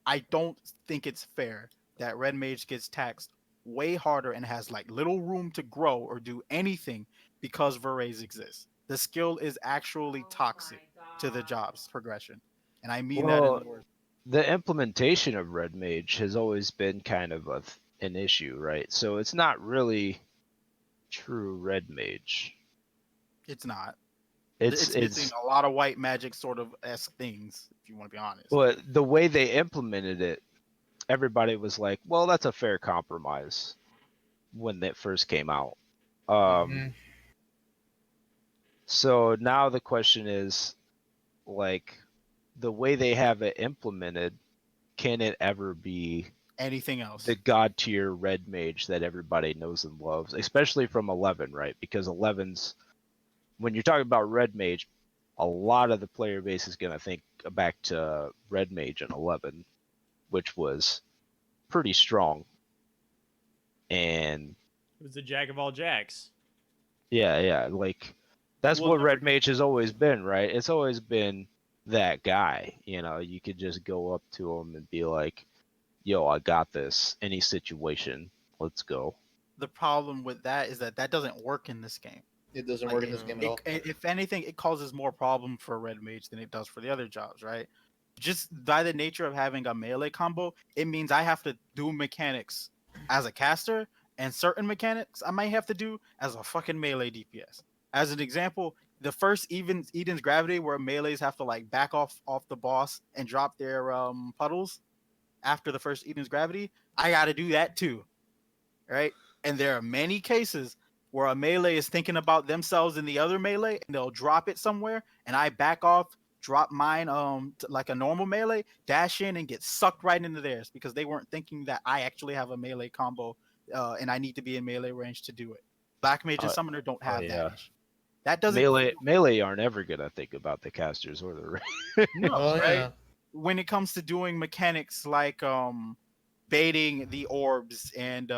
[SPEAKER 4] I don't think it's fair that Red Mage gets taxed way harder and has like little room to grow or do anything because Varese exists. The skill is actually toxic to the job's progression, and I mean that in
[SPEAKER 2] Well,
[SPEAKER 4] the worst.
[SPEAKER 2] the implementation of Red Mage has always been kind of an issue, right? So it's not really true Red Mage.
[SPEAKER 4] It's not.
[SPEAKER 2] It's
[SPEAKER 4] It's missing a lot of white magic sort of esque things, if you want to be honest.
[SPEAKER 2] but the way they implemented it, everybody was like, "Well, that's a fair compromise." When that first came out,
[SPEAKER 3] Mhm.
[SPEAKER 2] so now the question is, like, the way they have it implemented, can it ever be
[SPEAKER 4] Anything else?
[SPEAKER 2] the god tier red mage that everybody knows and loves, especially from 11, right? Because 11's, when you're talking about red mage, a lot of the player base is going to think back to red mage in 11, which was pretty strong. And
[SPEAKER 1] It was the jack of all jacks.
[SPEAKER 2] yeah, like that's
[SPEAKER 4] We'll
[SPEAKER 2] what
[SPEAKER 4] never
[SPEAKER 2] red
[SPEAKER 4] get
[SPEAKER 2] mage has always been, right? It's always been that guy. You know, you could just go up to him and be like, "Yo, I got this. Any situation, let's go."
[SPEAKER 4] The problem with that is that doesn't work in this game.
[SPEAKER 3] It doesn't
[SPEAKER 4] Like,
[SPEAKER 3] work in this game at all.
[SPEAKER 4] if anything, it causes more problem for Red Mage than it does for the other jobs, right? Just by the nature of having a melee combo, it means I have to do mechanics as a caster, and certain mechanics I might have to do as a fucking melee DPS. As an example, the first Eden's Gravity, where melees have to like back off the boss and drop their puddles after the first Eden's Gravity, I got to do that too, right? And there are many cases where a melee is thinking about themselves in the other melee and they'll drop it somewhere, and I back off, drop mine like a normal melee, dash in and get sucked right into theirs because they weren't thinking that I actually have a melee combo and I need to be in melee range to do it. Black Mage and
[SPEAKER 2] Uh,
[SPEAKER 4] Summoner don't
[SPEAKER 2] oh
[SPEAKER 4] have
[SPEAKER 2] yeah,
[SPEAKER 4] that issue. That doesn't
[SPEAKER 2] melee aren't ever gonna think about the casters or the
[SPEAKER 4] no,
[SPEAKER 3] Oh
[SPEAKER 4] right?
[SPEAKER 3] yeah.
[SPEAKER 4] When it comes to doing mechanics like baiting the orbs and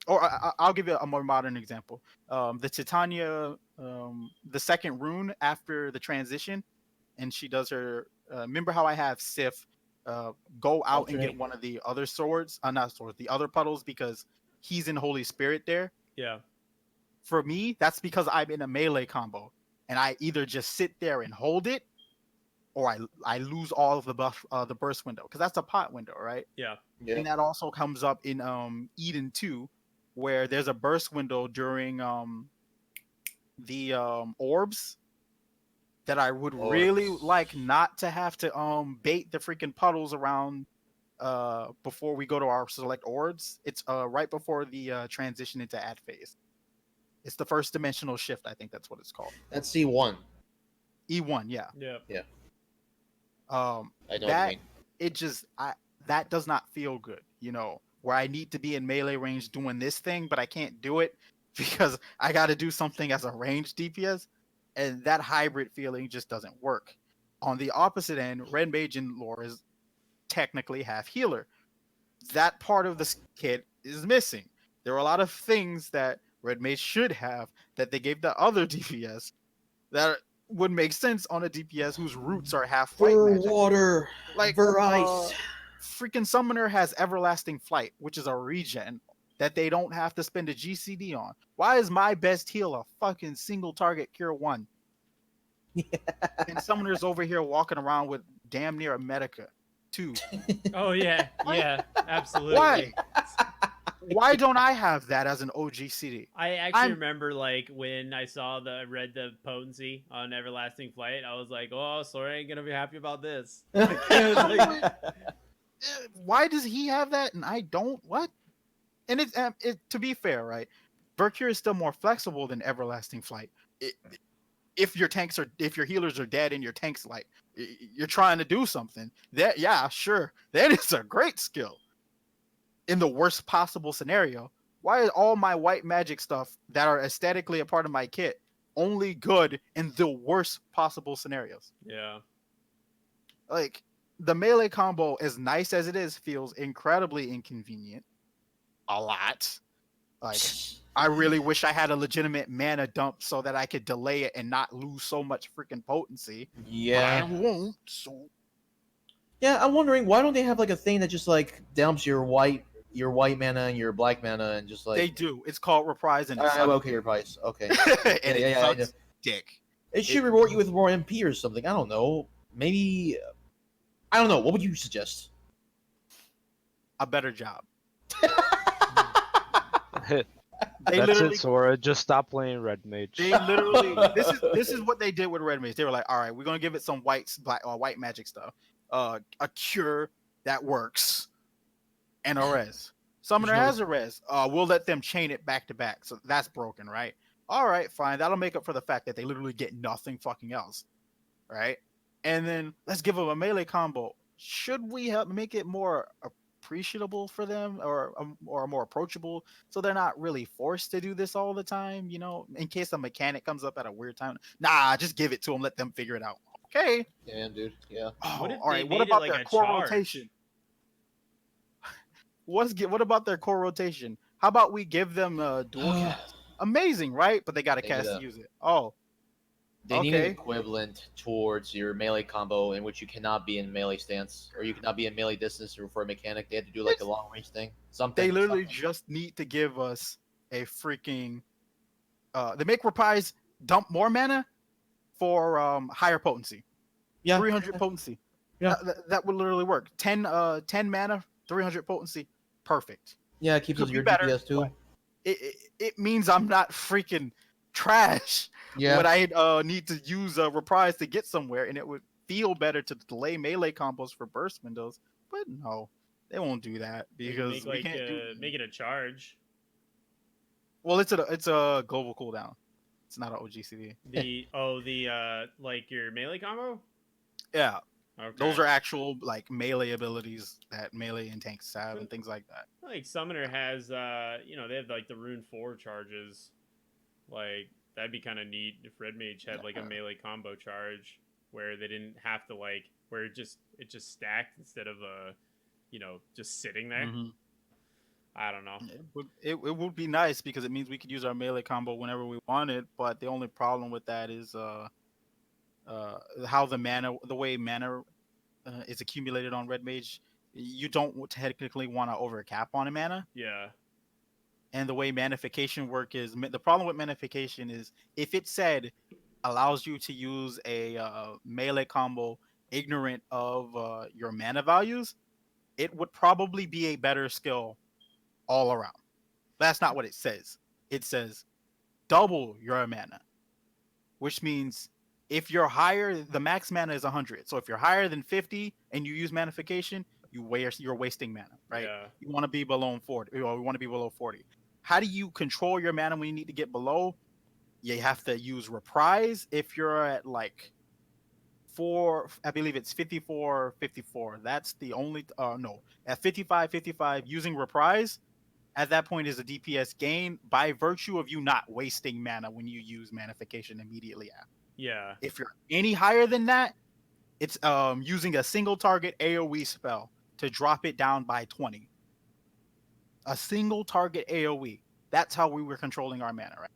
[SPEAKER 4] or I'll give you a more modern example. The Titania, the second rune after the transition, and she does her. Remember how I have Sif go out and get
[SPEAKER 3] Alternate.
[SPEAKER 4] one of the other swords, not swords, the other puddles because he's in Holy Spirit there.
[SPEAKER 1] Yeah.
[SPEAKER 4] For me, that's because I'm in a melee combo, and I either just sit there and hold it, or I lose all of the buff, the burst window, because that's a pot window, right?
[SPEAKER 1] Yeah.
[SPEAKER 3] Yeah.
[SPEAKER 4] And that also comes up in Eden 2, where there's a burst window during the orbs that I would really
[SPEAKER 3] Orbs.
[SPEAKER 4] like not to have to bait the freaking puddles around before we go to our select orbs. It's right before the transition into ad phase. It's the first dimensional shift, I think that's what it's called.
[SPEAKER 3] That's C1.
[SPEAKER 4] E1, yeah.
[SPEAKER 1] Yeah.
[SPEAKER 3] I know what you
[SPEAKER 4] That
[SPEAKER 3] mean.
[SPEAKER 4] it just that does not feel good, you know, where I need to be in melee range doing this thing, but I can't do it because I got to do something as a ranged DPS, and that hybrid feeling just doesn't work. On the opposite end, Red Mage in lore is technically half healer. That part of the kit is missing. There are a lot of things that Red Mage should have that they gave the other DPS that would make sense on a DPS whose roots are half white magic.
[SPEAKER 3] water.
[SPEAKER 4] Like freaking Summoner has Everlasting Flight, which is a regen that they don't have to spend a GCD on. Why is my best heal a fucking single target cure 1? And Summoner's over here walking around with damn near a Medica 2.
[SPEAKER 1] Oh yeah. Yeah. Absolutely.
[SPEAKER 4] Why? Why don't I have that as an OGCD?
[SPEAKER 1] I actually
[SPEAKER 4] I'm-
[SPEAKER 1] remember like when I read the potency on Everlasting Flight, I was like, oh, Sora ain't gonna be happy about this. Like, it was like,
[SPEAKER 4] why does he have that and I don't? What? And to be fair, right? Vercure is still more flexible than Everlasting Flight. If your healers are dead and your tanks like you're trying to do something, that yeah, sure, that is a great skill. In the worst possible scenario, why is all my white magic stuff that are aesthetically a part of my kit only good in the worst possible scenarios?
[SPEAKER 1] Yeah.
[SPEAKER 4] Like the melee combo, as nice as it is, feels incredibly inconvenient. A lot. Like I really wish I had a legitimate mana dump so that I could delay it and not lose so much freaking potency. But I
[SPEAKER 3] Yeah.
[SPEAKER 4] won't. So
[SPEAKER 3] Yeah, I'm wondering why don't they have like a thing that just like dumps your white mana and your black mana and just like
[SPEAKER 4] they do. It's called Reprise and it sucks.
[SPEAKER 3] okay, your price. Okay.
[SPEAKER 4] And it
[SPEAKER 3] I know.
[SPEAKER 4] sucks dick.
[SPEAKER 3] It should reward you with more MP or something. I don't know. Maybe I don't know. What would you suggest?
[SPEAKER 4] A better job.
[SPEAKER 2] That's
[SPEAKER 4] literally,
[SPEAKER 2] it, Sora. Just stop playing Red Mage.
[SPEAKER 4] They literally this is what they did with Red Mage. They were like, all right, we're gonna give it some white magic stuff. A cure that works. And a res. Summoner has a res. We'll let them chain it back to back. So that's broken, right? All right, fine. That'll make up for the fact that they literally get nothing fucking else. Right? And then let's give them a melee combo. Should we make it more appreciable for them or more approachable so they're not really forced to do this all the time, you know, in case a mechanic comes up at a weird time? Nah, just give it to them, let them figure it out. Okay.
[SPEAKER 3] Yeah, dude. Yeah.
[SPEAKER 4] Oh,
[SPEAKER 1] What if
[SPEAKER 4] all
[SPEAKER 1] they
[SPEAKER 4] right. What
[SPEAKER 1] made it
[SPEAKER 4] about
[SPEAKER 1] like
[SPEAKER 4] their
[SPEAKER 1] a
[SPEAKER 4] core
[SPEAKER 1] charge?
[SPEAKER 4] rotation? What about their core rotation? How about we give them dual cast? Amazing, right? But they got to cast to use it. Oh,
[SPEAKER 3] They need an
[SPEAKER 4] okay.
[SPEAKER 3] equivalent towards your melee combo in which you cannot be in melee stance or you cannot be in melee distance or for a mechanic. They had to do like a long range thing. Something.
[SPEAKER 4] They literally just need to give us a freaking. They make Reprise dump more mana for higher potency.
[SPEAKER 3] Yeah.
[SPEAKER 4] 300 potency.
[SPEAKER 3] Yeah.
[SPEAKER 4] That would literally work. 10 mana, 300 potency. Perfect.
[SPEAKER 3] Yeah, it keeps
[SPEAKER 4] Could
[SPEAKER 3] us
[SPEAKER 4] be
[SPEAKER 3] your
[SPEAKER 4] better,
[SPEAKER 3] DPS too.
[SPEAKER 4] but it means I'm not freaking trash
[SPEAKER 3] Yeah.
[SPEAKER 4] when I need to use a Reprise to get somewhere, and it would feel better to delay melee combos for burst windows. But no, they won't do that because we can't
[SPEAKER 1] make it a charge.
[SPEAKER 4] Well, it's a global cooldown. It's not an OGCD.
[SPEAKER 1] The like your melee combo.
[SPEAKER 4] Yeah,
[SPEAKER 1] Okay.
[SPEAKER 4] those are actual like melee abilities that melee and tanks have and things like that.
[SPEAKER 1] Like Summoner has, they have like the Rune 4 charges. Like that'd be kind of neat if Red Mage had like a melee combo charge where they didn't have to where it just stacked instead of just sitting there.
[SPEAKER 4] Mm-hmm.
[SPEAKER 1] I don't know.
[SPEAKER 4] It would be nice because it means we could use our melee combo whenever we wanted. But the only problem with that is how the way mana is accumulated on Red Mage. You don't technically want to overcap on a mana.
[SPEAKER 1] Yeah.
[SPEAKER 4] And the way manification work is, the problem with manification is if it said allows you to use a melee combo ignorant of your mana values, it would probably be a better skill all around. That's not what it says. It says double your mana, which means if you're higher, the max mana is 100. So if you're higher than 50 and you use manification, you're wasting mana, right?
[SPEAKER 1] Yeah.
[SPEAKER 4] You want to be below 40. Or we want to be below 40. How do you control your mana when you need to get below? You have to use Reprise if you're at like 4, I believe it's 54. That's the only no, at 55 using Reprise at that point is a DPS gain by virtue of you not wasting mana when you use manification immediately after.
[SPEAKER 1] Yeah.
[SPEAKER 4] If you're any higher than that, it's using a single target AoE spell to drop it down by 20. A single target AoE. That's how we were controlling our mana, right?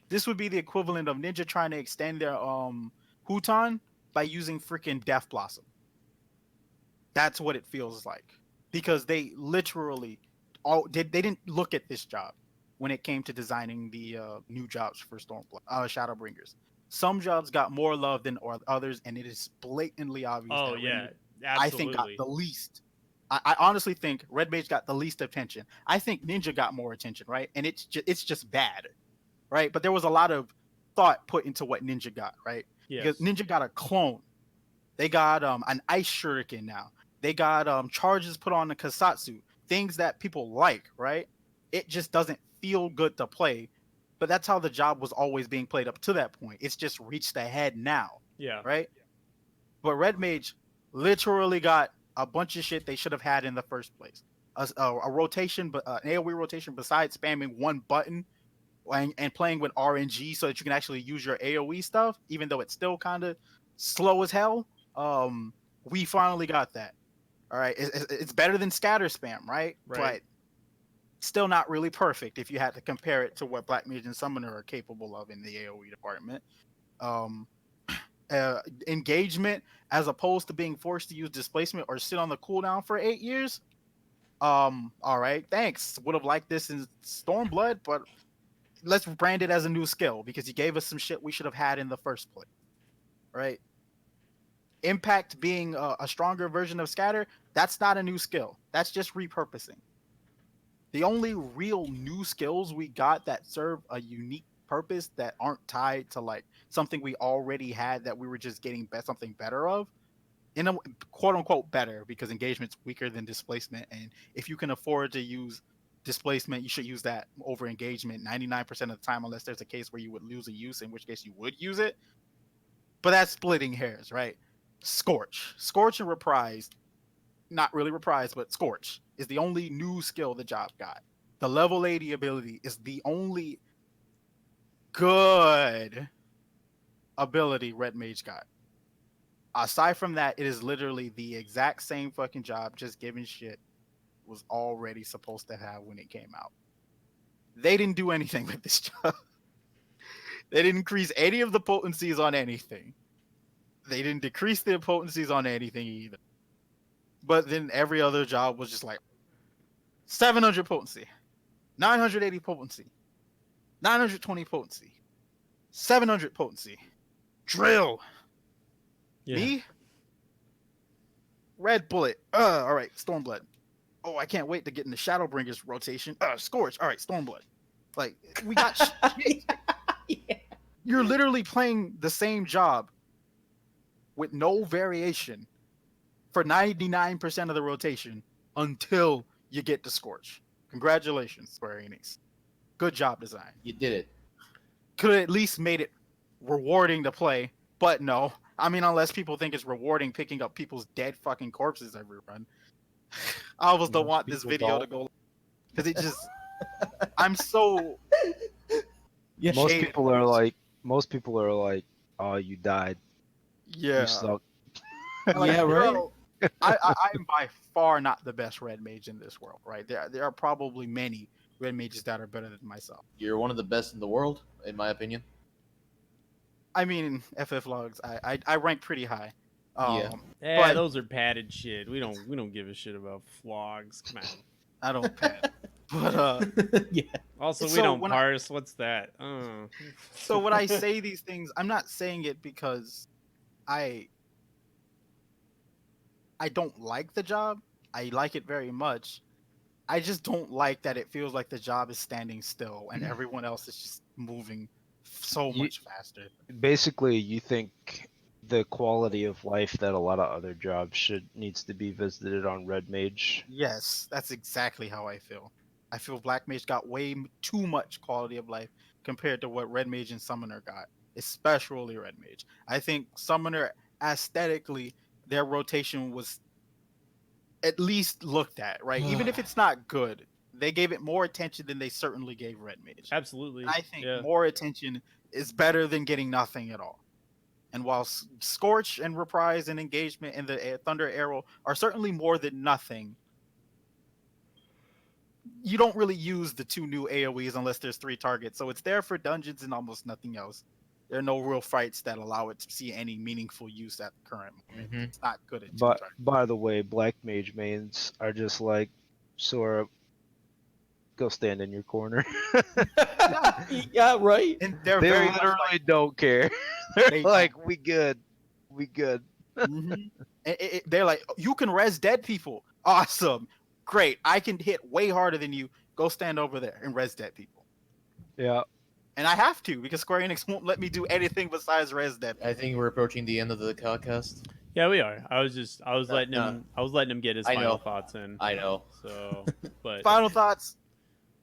[SPEAKER 4] This would be the equivalent of Ninja trying to extend their Huton by using freaking Death Blossom. That's what it feels like. Because they literally they didn't look at this job when it came to designing the new jobs for Shadowbringers. Some jobs got more love than others, and it is blatantly obvious.
[SPEAKER 1] Oh
[SPEAKER 4] that
[SPEAKER 1] yeah, absolutely.
[SPEAKER 4] I think got the least. I honestly think Red Mage got the least attention. I think Ninja got more attention, right? And it's just bad, right? But there was a lot of thought put into what Ninja got, right?
[SPEAKER 1] Yes.
[SPEAKER 4] Because Ninja got a clone. They got an Ice Shuriken now. They got charges put on the Kasatsu, things that people like, right? It just doesn't feel good to play, but that's how the job was always being played up to that point. It's just reached ahead now,
[SPEAKER 1] Yeah.
[SPEAKER 4] right? But Red Mage literally got a bunch of shit they should have had in the first place. A rotation, but an AoE rotation besides spamming one button and playing with RNG so that you can actually use your AoE stuff, even though it's still kind of slow as hell. We finally got that. All right, it's better than scatter spam, right?
[SPEAKER 1] Right.
[SPEAKER 4] But still not really perfect if you had to compare it to what Black Mage and Summoner are capable of in the AoE department. Um, engagement, as opposed to being forced to use displacement or sit on the cooldown for 8 years. All right, thanks. Would have liked this in Stormblood, but let's brand it as a new skill because you gave us some shit we should have had in the first place, right? Impact being a stronger version of scatter, that's not a new skill. That's just repurposing. The only real new skills we got that serve a unique purpose that aren't tied to like something we already had that we were just getting something better of, in a quote unquote better, because engagement's weaker than displacement, and if you can afford to use displacement, you should use that over engagement 99% of the time, unless there's a case where you would lose a use, in which case you would use it. But that's splitting hairs, right? Scorch and Reprise, not really Reprise, but Scorch is the only new skill the job got. The level 80 ability is the only good ability Red Mage got. Aside from that, it is literally the exact same fucking job, just given shit was already supposed to have when it came out. They didn't do anything with this job. They didn't increase any of the potencies on anything. They didn't decrease the potencies on anything either. But then every other job was just like 700 potency, 980 potency, 920 potency, 700 potency. Drill.
[SPEAKER 1] Yeah.
[SPEAKER 4] Me? Red Bullet. All right, Stormblood. Oh, I can't wait to get in the Shadowbringers rotation. Scorch. All right, Stormblood. Like, we got shit.
[SPEAKER 3] Yeah.
[SPEAKER 4] You're literally playing the same job with no variation for 99% of the rotation until you get to Scorch. Congratulations, Square Enix. Good job design.
[SPEAKER 3] You did it.
[SPEAKER 4] Could have at least made it rewarding to play, but no. I mean, unless people think it's rewarding picking up people's dead fucking corpses every run. I almost don't want this
[SPEAKER 3] People
[SPEAKER 4] video
[SPEAKER 3] don't.
[SPEAKER 4] to go because it just. I'm so.
[SPEAKER 3] Yeah.
[SPEAKER 2] Most
[SPEAKER 4] Shade.
[SPEAKER 2] people are like, oh, you died.
[SPEAKER 4] Yeah.
[SPEAKER 2] You suck.
[SPEAKER 4] Like,
[SPEAKER 3] Yeah, right?
[SPEAKER 4] bro, I'm by far not the best red mage in this world, right? There are probably many red mages that are better than myself.
[SPEAKER 3] You're one of the best in the world, in my opinion.
[SPEAKER 4] I mean, FF logs, I rank pretty high.
[SPEAKER 3] Yeah.
[SPEAKER 1] Yeah,
[SPEAKER 4] But-
[SPEAKER 1] those are padded shit. We don't give a shit about flogs. Come on.
[SPEAKER 4] I don't pad. But
[SPEAKER 3] Yeah.
[SPEAKER 1] Also, we
[SPEAKER 4] So
[SPEAKER 1] don't
[SPEAKER 4] when I-
[SPEAKER 1] parse. What's that?
[SPEAKER 4] so when I say these things, I'm not saying it because I don't like the job. I like it very much. I just don't like that it feels like the job is standing still and everyone else is just moving so
[SPEAKER 2] You-
[SPEAKER 4] much faster.
[SPEAKER 2] Basically, you think the quality of life that a lot of other jobs needs to be visited on Red Mage.
[SPEAKER 4] Yes, that's exactly how I feel. I feel Black Mage got way too much quality of life compared to what Red Mage and Summoner got, especially Red Mage. I think Summoner, aesthetically, their rotation was at least looked at, right? Even if it's not good, they gave it more attention than they certainly gave Red Mage.
[SPEAKER 1] Absolutely.
[SPEAKER 4] And I think
[SPEAKER 1] yeah.
[SPEAKER 4] more attention is better than getting nothing at all. And while Scorch and Reprise and Engagement and the Thunder Arrow are certainly more than nothing, you don't really use the two new AoEs unless there's 3 targets. So it's there for dungeons and almost nothing else. There are no real fights that allow it to see any meaningful use at the current moment.
[SPEAKER 3] Mhm.
[SPEAKER 4] It's not good at 2
[SPEAKER 2] But
[SPEAKER 4] targets.
[SPEAKER 2] by the way, Black Mage mains are just like, Sora, go stand in your corner.
[SPEAKER 3] Yeah, right.
[SPEAKER 4] And they're
[SPEAKER 2] They
[SPEAKER 4] very
[SPEAKER 2] literally
[SPEAKER 4] much like,
[SPEAKER 2] don't care. They're
[SPEAKER 4] They
[SPEAKER 2] like, we good. We good.
[SPEAKER 4] mhm. They're like, you can res dead people. Awesome. Great. I can hit way harder than you. Go stand over there and res dead people.
[SPEAKER 2] Yeah.
[SPEAKER 4] And I have to because Square Enix won't let me do anything besides res dead.
[SPEAKER 3] I think we're approaching the end of the podcast.
[SPEAKER 1] Yeah, we are. I was letting
[SPEAKER 3] No.
[SPEAKER 1] him. I was letting him get his
[SPEAKER 3] I
[SPEAKER 1] final
[SPEAKER 3] know.
[SPEAKER 1] thoughts in.
[SPEAKER 3] I know.
[SPEAKER 1] So, but
[SPEAKER 4] Final thoughts.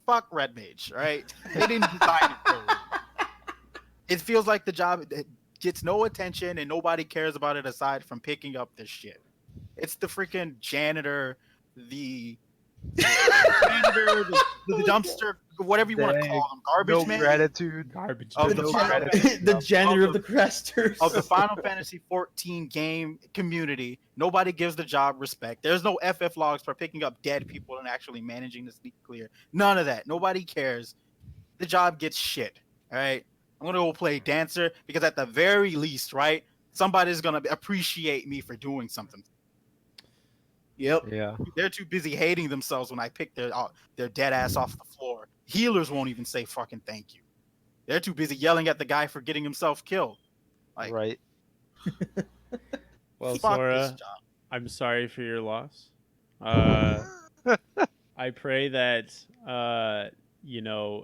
[SPEAKER 4] Fuck Red Mage, right? They didn't design it for it. It feels like the job gets no attention and nobody cares about it aside from picking up this shit. It's the freaking janitor, the janitor, the dumpster, whatever you want to call them, garbage
[SPEAKER 5] No
[SPEAKER 4] man
[SPEAKER 5] gratitude.
[SPEAKER 1] garbage.
[SPEAKER 4] of
[SPEAKER 1] man.
[SPEAKER 4] the
[SPEAKER 5] no
[SPEAKER 4] Final
[SPEAKER 5] credit.
[SPEAKER 4] Fantasy,
[SPEAKER 3] the janitor
[SPEAKER 4] Of
[SPEAKER 3] of the cresters.
[SPEAKER 4] of the Final Fantasy 14 game community. Nobody gives the job respect. There's no FF logs for picking up dead people and actually managing to sneak clear. None of that. Nobody cares. The job gets shit. All right. I'm gonna go play dancer because at the very least, right, somebody's gonna appreciate me for doing something.
[SPEAKER 3] Yep.
[SPEAKER 5] Yeah.
[SPEAKER 4] They're too busy hating themselves when I pick their dead ass off the floor. Healers won't even say fucking thank you. They're too busy yelling at the guy for getting himself killed. Like,
[SPEAKER 5] Right.
[SPEAKER 1] Well,
[SPEAKER 4] fuck this
[SPEAKER 1] Sora,
[SPEAKER 4] job.
[SPEAKER 1] I'm sorry for your loss. I pray that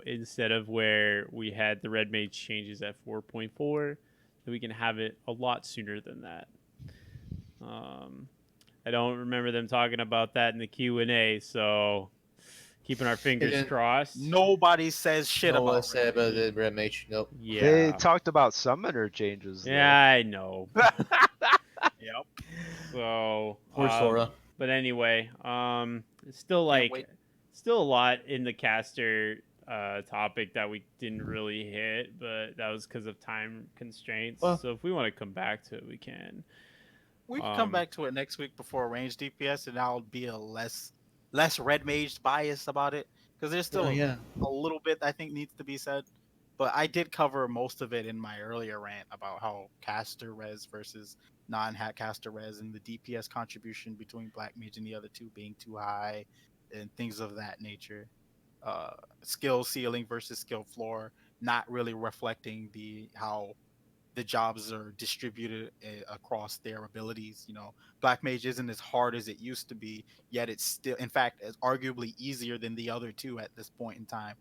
[SPEAKER 1] instead of where we had the red mage changes at 4.4, that we can have it a lot sooner than that. I don't remember them talking about that in the Q&A, so keeping our fingers
[SPEAKER 3] didn't-
[SPEAKER 1] crossed.
[SPEAKER 4] Nobody says shit
[SPEAKER 3] No one
[SPEAKER 4] about
[SPEAKER 3] said
[SPEAKER 4] Red
[SPEAKER 3] about
[SPEAKER 4] Mage.
[SPEAKER 3] the red mage. Nope.
[SPEAKER 1] Yeah.
[SPEAKER 5] They talked about summoner changes. though.
[SPEAKER 1] Yeah, I know.
[SPEAKER 4] Yep.
[SPEAKER 1] So
[SPEAKER 3] Poor Sora.
[SPEAKER 1] But anyway, it's still
[SPEAKER 4] wait.
[SPEAKER 1] still a lot in the caster topic that we didn't really hit, but that was because of time constraints.
[SPEAKER 3] Well-
[SPEAKER 1] So if we want to come back to it, we can.
[SPEAKER 4] We can come
[SPEAKER 1] Um,
[SPEAKER 4] back to it next week before range DPS, and I'll be a less red mage bias about it because there's still
[SPEAKER 3] Yeah.
[SPEAKER 4] a little bit I think needs to be said. But I did cover most of it in my earlier rant about how caster res versus non-hat caster res and the DPS contribution between black mage and the other two being too high and things of that nature. Skill ceiling versus skill floor not really reflecting how the jobs are distributed across their abilities. Black Mage isn't as hard as it used to be, yet it's still, in fact, it's arguably easier than the other two at this point in time.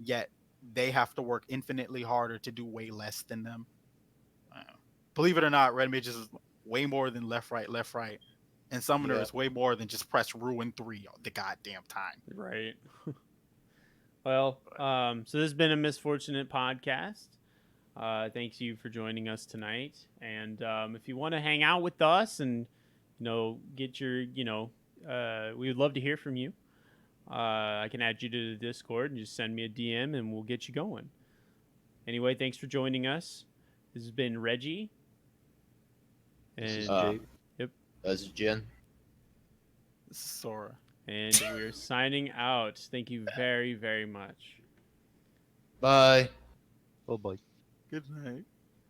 [SPEAKER 4] Yet they have to work infinitely harder to do way less than them. Believe it or not, Red Mage is way more than left, right, and Summoner
[SPEAKER 3] Yeah.
[SPEAKER 4] is way more than just press Ruin 3 the goddamn time.
[SPEAKER 1] Right. Well, so this has been a Misfortunate podcast. Thanks you for joining us tonight. And if you want to hang out with us and, get your, we would love to hear from you. I can add you to the Discord and just send me a DM and we'll get you going. Anyway, thanks for joining us. This has been Reggie. And,
[SPEAKER 3] This is Jen.
[SPEAKER 4] Sora.
[SPEAKER 1] and we're signing out. Thank you very, very much.
[SPEAKER 3] Bye.
[SPEAKER 5] Oh boy.
[SPEAKER 4] Good night.